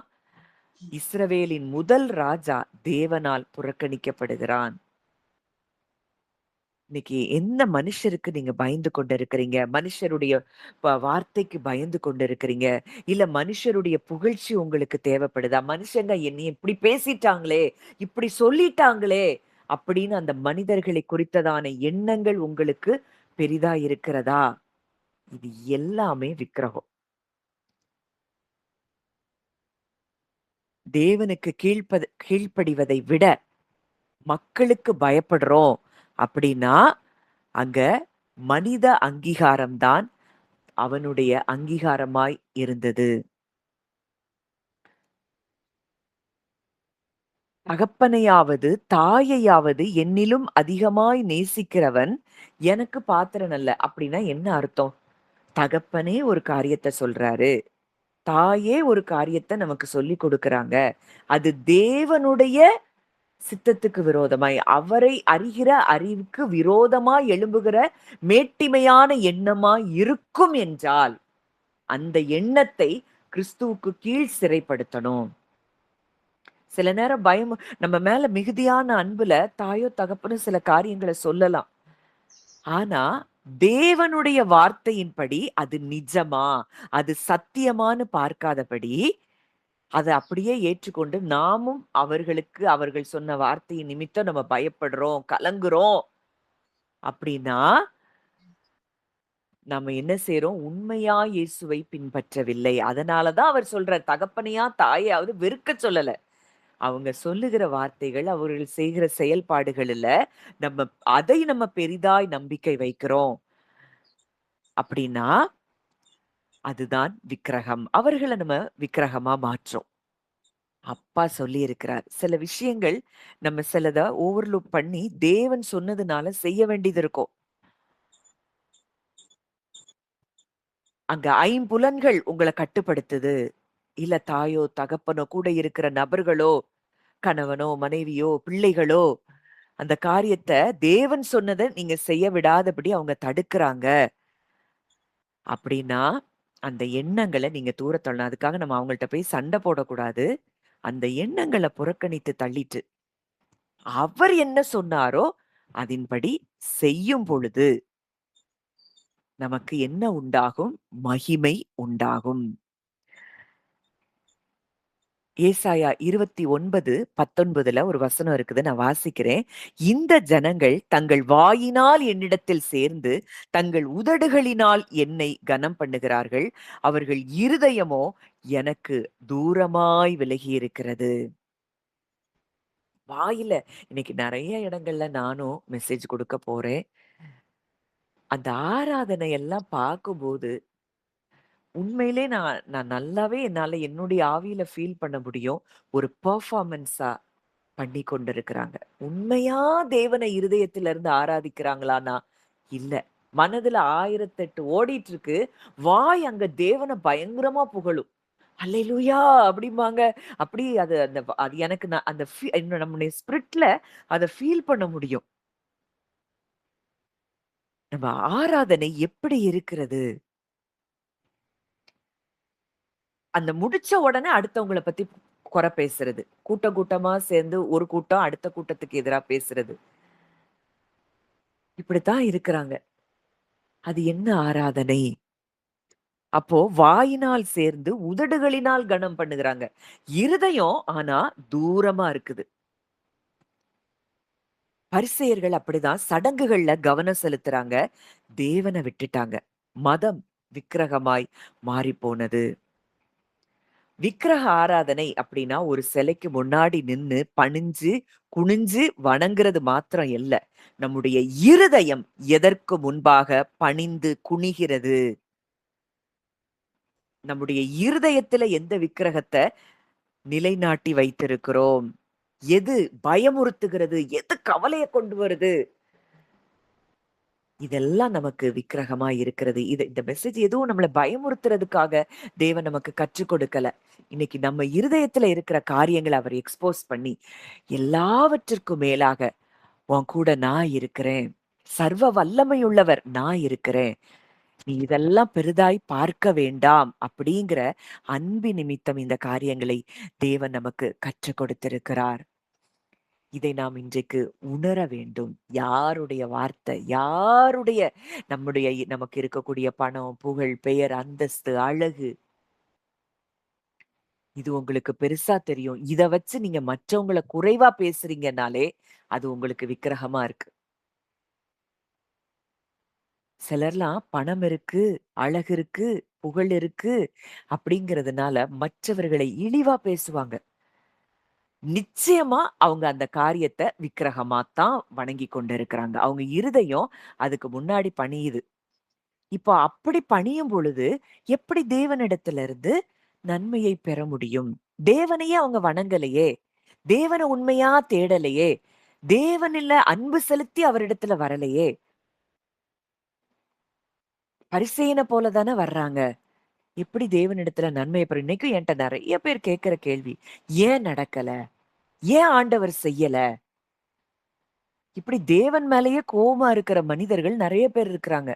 இஸ்ரவேலின் முதல் ராஜா தேவனால் புறக்கணிக்கப்படுகிறான். இன்னைக்கு எந்த மனுஷருக்கு நீங்க பயந்து கொண்டு இருக்கிறீங்க? மனுஷருடைய வார்த்தைக்கு பயந்து கொண்டு இருக்கிறீங்க? இல்ல மனுஷருடைய புகழ்ச்சி உங்களுக்கு தேவைப்படுதா? மனுஷங்க என்னை இப்படி பேசிட்டாங்களே, இப்படி சொல்லிட்டாங்களே அப்படின்னு அந்த மனிதர்களை குறித்ததான எண்ணங்கள் உங்களுக்கு பெரிதா இருக்கிறதா? இது எல்லாமே விக்கிரகம். தேவனுக்கு கீழ்ப்படிவதை விட மக்களுக்கு பயப்படுறோம் அப்படின்னா அங்க மனித அங்கீகாரம்தான் அவனுடைய அங்கீகாரமாய் இருந்தது. தகப்பனையாவது தாயையாவது என்னிலும் அதிகமாய் நேசிக்கிறவன் எனக்கு பாத்திரன் அல்ல. அப்படின்னா என்ன அர்த்தம்? தகப்பனே ஒரு காரியத்தை சொல்றாரு, தாயே ஒரு காரியத்தை நமக்கு சொல்லி கொடுக்கறாங்க. அது தேவனுடைய சித்தத்துக்கு விரோதமாய், அவரை அறிகிற அறிவுக்கு விரோதமாய் எழும்புகிற மேட்டிமையான எண்ணமாய் இருக்கும் என்றால் அந்த எண்ணத்தை கிறிஸ்துவுக்கு கீழ் சிறைப்படுத்தணும். சில நேரம் பயம் நம்ம மேல மிகுதியான அன்புல தாயோ தகப்பனும் சில காரியங்களை சொல்லலாம். ஆனா தேவனுடைய வார்த்தையின்படி அது நிஜமா, அது சத்தியமானு பார்க்காதபடி அதை அப்படியே ஏற்றுக்கொண்டு நாமும் அவர்களுக்கு அவர்கள் சொன்ன வார்த்தையின் நிமித்தம் நம்ம பயப்படுறோம், கலங்குறோம் அப்படின்னா நம்ம என்ன செய்றோம்? உண்மையா இயேசுவை பின்பற்றவில்லை. அதனாலதான் அவர் சொல்றார், தகப்பனையா தாயாவது வெறுக்க சொல்லல. அவங்க சொல்லுகிற வார்த்தைகள், அவர்கள் செய்கிற செயல்பாடுகள்ல நம்ம பெரிதாய் நம்பிக்கை வைக்கிறோம் அப்படின்னா அதுதான் விக்கிரகம். அவர்களை நம்ம விக்கிரகமா மாற்றோம். அப்பா சொல்லி இருக்கிறார். சில விஷயங்கள் நம்ம சிலத ஓவர்லுக் பண்ணி தேவன் சொன்னதுனால செய்ய வேண்டியது இருக்கும். அங்க ஐம்புலன்கள் உங்களை கட்டுப்படுத்துது. இல்ல தாயோ தகப்பனோ கூட இருக்கிற நபர்களோ, கணவனோ மனைவியோ பிள்ளைகளோ அந்த காரியத்தை தேவன் சொன்னதை நீங்க செய்ய விடாதபடி அவங்க தடுக்கிறாங்க அப்படின்னா அந்த எண்ணங்களை நீங்க தூர தள்ளணும். அதுக்காக நம்ம அவங்கள்ட்ட போய் சண்டை போடக்கூடாது. அந்த எண்ணங்களை புறக்கணித்து தள்ளிட்டு அவர் என்ன சொன்னாரோ அதன்படி செய்யும் பொழுது நமக்கு என்ன உண்டாகும்? மகிமை உண்டாகும். ஏசாயா 29:19 ஒரு வசனம் இருக்குது, நான் வாசிக்கிறேன். இந்த ஜனங்கள் தங்கள் வாயினால் என்னிடத்தில் சேர்ந்து தங்கள் உதடுகளினால் என்னை கனம் பண்ணுகிறார்கள், அவர்கள் இருதயமோ எனக்கு தூரமாய் விலகி இருக்கிறது. வாயில இன்னைக்கு நிறைய இடங்கள்ல நானும் மெசேஜ் கொடுக்க போறேன். அந்த ஆராதனை எல்லாம் பார்க்கும்போது உண்மையிலே நான் நான் நல்லாவே என்னால என்னுடைய ஆவியில ஃபீல் பண்ண முடியும். ஒரு பெர்ஃபார்மன்ஸா பண்ணி கொண்டிருக்கிறாங்க. உண்மையா தேவனை இருதயத்தில இருந்து ஆராதிக்கிறாங்களான்னா, இல்ல. மனதுல 1008 ஓடிட்டு இருக்கு. வாய் அங்க தேவன பயங்கரமா புகழும். அல்லேலூயா அப்படிம்பாங்க. அப்படி அது அந்த அது எனக்கு நான் அந்த நம்முடைய ஸ்பிரிட்ல அத ஃபீல் பண்ண முடியும். நம்ம ஆராதனை எப்படி இருக்கிறது? அந்த முடிச்ச உடனே அடுத்தவங்கள பத்தி குறை பேசுறது. கூட்டம் கூட்டமா சேர்ந்து ஒரு கூட்டம் அடுத்த கூட்டத்துக்கு எதிரா பேசுறது. இப்படித்தான் இருக்கிறாங்க. அது என்ன ஆராதனை? அப்போ வாயினால் சேர்ந்து உதடுகளினால் கனம் பண்ணுகிறாங்க. இருதயம் ஆனா தூரமா இருக்குது. பரிசேயர்கள் அப்படிதான் சடங்குகள்ல கவனம் செலுத்துறாங்க. தேவன விட்டுட்டாங்க. மதம் விக்கிரகமாய் மாறிப்போனது. விக்கிரக ஆராதனை அப்படின்னா ஒரு சிலைக்கு முன்னாடி நின்னு பணிஞ்சு, குனிஞ்சு வணங்குறது மாத்திரம் இல்ல. நம்முடைய இருதயம் எதற்கு முன்பாக பணிந்து குனிகிறது. நம்முடைய இருதயத்துல எந்த விக்கிரகத்த நிலைநாட்டி வைத்திருக்கிறோம்? எது பயமுறுத்துகிறது? எது கவலைய கொண்டு வருது? இதெல்லாம் நமக்கு விக்கிரகமா இருக்கிறது. இந்த மெசேஜ் எதுவும் நம்மள பயமுறுத்துறதுக்காக தேவன் நமக்கு கற்றுக் கொடுக்கல. இன்னைக்கு நம்ம இருதயத்துல இருக்கிற காரியங்கள அவர் எக்ஸ்போஸ் பண்ணி, எல்லாவற்றிற்கும் மேலாக உன் கூட நான் இருக்கிறேன். சர்வ வல்லமையுள்ளவர் நான் இருக்கிறேன். நீ இதெல்லாம் பெரிதாய் பார்க்க வேண்டாம் அப்படிங்கிற அன்பு நிமித்தம் இந்த காரியங்களை தேவன் நமக்கு கற்றுக் கொடுத்திருக்கிறார். இதை நாம் இன்றைக்கு உணர வேண்டும். யாருடைய வார்த்தை, யாருடைய நமக்கு இருக்கக்கூடிய பணம், புகழ், பெயர், அந்தஸ்து, அழகு இது உங்களுக்கு பெருசா தெரியும். இத வச்சு நீங்க மற்றவங்கள குறைவா பேசுறீங்கன்னாலே, அது உங்களுக்கு விக்கிரகமா இருக்கு. சிலர்லாம் பணம் இருக்கு, அழகு இருக்கு, புகழ் இருக்கு அப்படிங்கிறதுனால மற்றவர்களை இழிவா பேசுவாங்க. நிச்சயமா அவங்க அந்த காரியத்த விக்கிரகமா தான் வணங்கிக் கொண்டிருக்கிறாங்க. அவங்க இருதயம் அதுக்கு முன்னாடி பணியுது. இப்போ அப்படி பணியும் பொழுது, எப்படி தேவனிடத்துல இருந்து நன்மையை பெற முடியும்? தேவனையே அவங்க வணங்கலையே! தேவன உண்மையா தேடலையே! தேவனில அன்பு செலுத்தி அவரிடத்துல வரலையே! பரிசேயன போல தானே வர்றாங்க. எப்படி தேவனிடத்துல நன்மைய பெற இன்னைக்கும் என்ட்ட நெறைய பேர் கேட்கிற கேள்வி, "ஏன் நடக்கல? ஏன் ஆண்டவர் செய்யல?" இப்படி தேவன் மேலேயே கோவமா இருக்கிற மனிதர்கள் நெறைய பேர் இருக்கிறாங்க.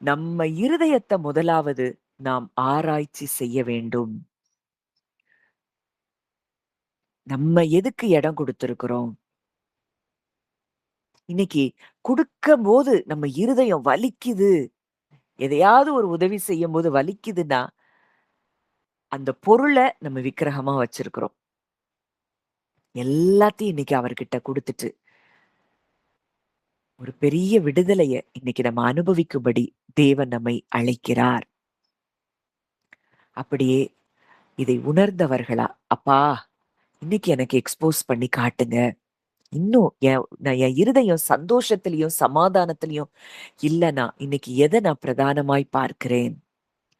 நம்ம இருதயத்த முதலாவது நாம் ஆராய்ச்சி செய்ய வேண்டும். நம்ம எதுக்கு இடம் குடுத்திருக்கிறோம்? இன்னைக்கு குடுக்கும்போது நம்ம இருதயம் வலிக்குது. எதையாவது ஒரு உதவி செய்யும்போது வலிக்குதுன்னா, அந்த பொருள நம்ம விக்கிரகமா வச்சிருக்கிறோம். எல்லாத்தையும் இன்னைக்கு அவர்கிட்ட குடுத்துட்டு, ஒரு பெரிய விடுதலைய இன்னைக்கு நம்ம அனுபவிக்கும்படி தேவன் நம்மை அழைக்கிறார். அப்படியே இதை உணர்ந்தவர்களா, அப்பா இன்னைக்கு எனக்கு எக்ஸ்போஸ் பண்ணி காட்டுங்க. இன்னும் என் இருதயம் சந்தோஷத்திலயும், சமாதானத்திலயும் இல்லன்னா, இன்னைக்கு எத நான் பிரதானமாய் பார்க்கிறேன்?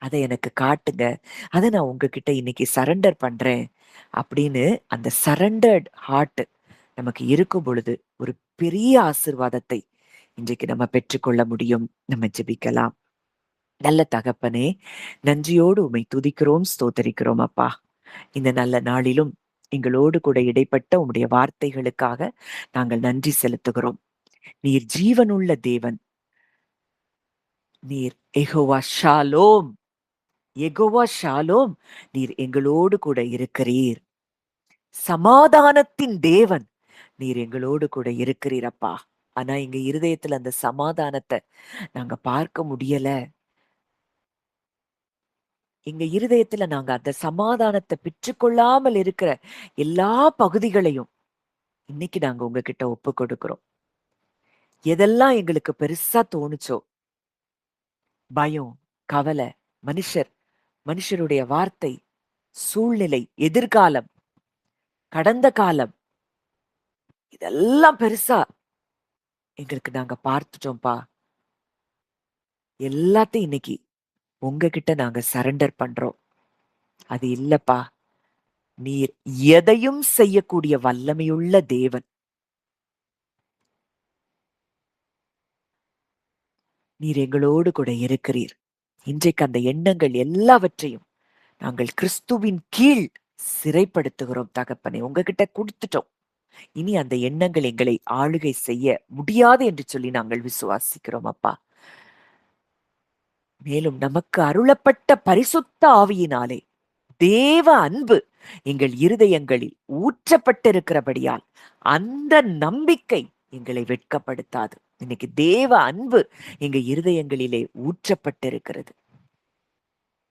அத எனக்கு காட்டுங்க. அத நான் உங்ககிட்ட இன்னைக்கு சரண்டர் பண்றேன். அப்படின்னு அந்த சரண்டர்ட் ஹார்ட் நமக்கு இருக்கும் பொழுது, ஒரு பெரிய ஆசீர்வாதத்தை இன்றைக்கு நம்ம பெற்றுக்கொள்ள முடியும். நம்ம ஜெபிக்கலாம். நல்ல தகப்பனே, நன்றியோடு உம்மை துதிக்கிறோம், ஸ்தோத்தரிக்கிறோம் அப்பா. இந்த நல்ல நாளிலும் எங்களோடு கூட இடைப்பட்ட உம்முடைய வார்த்தைகளுக்காக நாங்கள் நன்றி செலுத்துகிறோம். நீர் ஜீவனுள்ள தேவன். நீர் யெகோவா ஷாலோம். யெகோவா ஷாலோம். நீர் எங்களோடு கூட இருக்கிறீர். சமாதானத்தின் தேவன். நீர் எங்களோடு கூட இருக்கிறீர் அப்பா. ஆனா எங்க இருதயத்துல அந்த சமாதானத்த நாங்க பார்க்க முடியல. எங்க இருதயத்துல நாங்க அந்த சமாதானத்த பெற்றுக்கொள்ளாமல் இருக்கிற எல்லா பகுதிகளையும் இன்னைக்கு நாங்க உங்ககிட்ட ஒப்பு கொடுக்கிறோம். எதெல்லாம் எங்களுக்கு பெருசா தோணுச்சோ, பயம், கவலை, மனுஷருடைய வார்த்தை, சூழ்நிலை, எதிர்காலம், கடந்த காலம் இதெல்லாம் பெருசா எங்களுக்கு நாங்க பார்த்துட்டோம்ப்பா. எல்லாத்தையும் இன்னைக்கு உங்ககிட்ட நாங்க சரண்டர் பண்றோம். அது இல்லப்பா. நீர் எதையும் செய்யக்கூடிய வல்லமையுள்ள தேவன். நீர் எங்களோடு கூட இருக்கிறீர். இன்றைக்கு அந்த எண்ணங்கள் எல்லாவற்றையும் நாங்கள் கிறிஸ்துவின் கீழ் சிறைப்படுத்துகிறோம் தகப்பனே. உங்ககிட்ட குடுத்துட்டோம். இனி அந்த எண்ணங்கள் எங்களை ஆளுகை செய்ய முடியாது என்று சொல்லி நாங்கள் விசுவாசிக்கிறோம் அப்பா. மேலும் நமக்கு அருளப்பட்ட பரிசுத்த ஆவியினாலே தேவ அன்பு எங்கள் இருதயங்களில் ஊற்றப்பட்டிருக்கிறபடியால் அந்த நம்பிக்கை எங்களை வெட்கப்படுத்தாது. இன்னைக்கு தேவ அன்பு எங்க இருதயங்களிலே ஊற்றப்பட்டிருக்கிறது.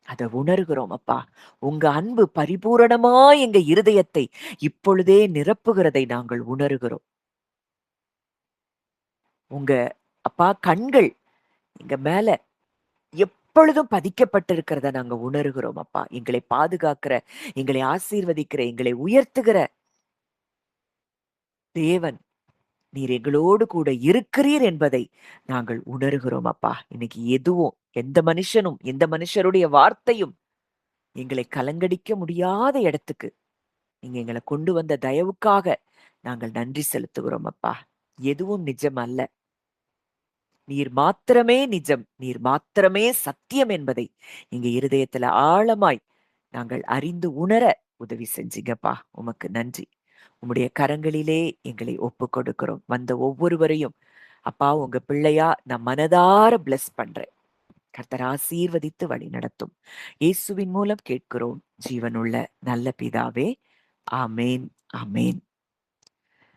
அதை உணர்கிறோம் அப்பா. உங்க அன்பு பரிபூரணமா எங்க இருதயத்தை இப்பொழுதே நிரப்புகிறதை நாங்கள் உணர்கிறோம். உங்க அப்பா கண்கள் எங்க மேல எப்பொழுதும் பதிக்கப்பட்டிருக்கிறத நாங்க உணர்கிறோம் அப்பா. எங்களை பாதுகாக்கிற, எங்களை ஆசீர்வதிக்கிற, எங்களை உயர்த்துகிற தேவன் நீர் எங்களோடு கூட இருக்கிறீர் என்பதை நாங்கள் உணர்கிறோம் அப்பா. இன்னைக்கு எதுவும், எந்த மனுஷனும், எந்த மனுஷருடைய வார்த்தையும் எங்களை கலங்கடிக்க முடியாத இடத்துக்கு நீங்க எங்களை கொண்டு வந்த தயவுக்காக நாங்கள் நன்றி செலுத்துகிறோம் அப்பா. எதுவும் நிஜம் அல்ல. நீர் மாத்திரமே நிஜம், நீர் மாத்திரமே சத்தியம் என்பதை எங்க இருதயத்துல ஆழமாய் நாங்கள் அறிந்து உணர உதவி செஞ்சீங்கப்பா. உமக்கு நன்றி. உம்முடைய கரங்களிலே எங்களை ஒப்பு கொடுக்கிறோம். வந்த ஒவ்வொருவரையும் அப்பா உங்க பிள்ளையா நான் மனதார பிளஸ் பண்றேன். கர்த்தர் ஆசீர்வதித்து வழி நடத்தும். இயேசுவின் மூலம் கேட்கிறோம் ஜீவனுள்ள நல்ல பிதாவே. ஆமேன், ஆமேன்.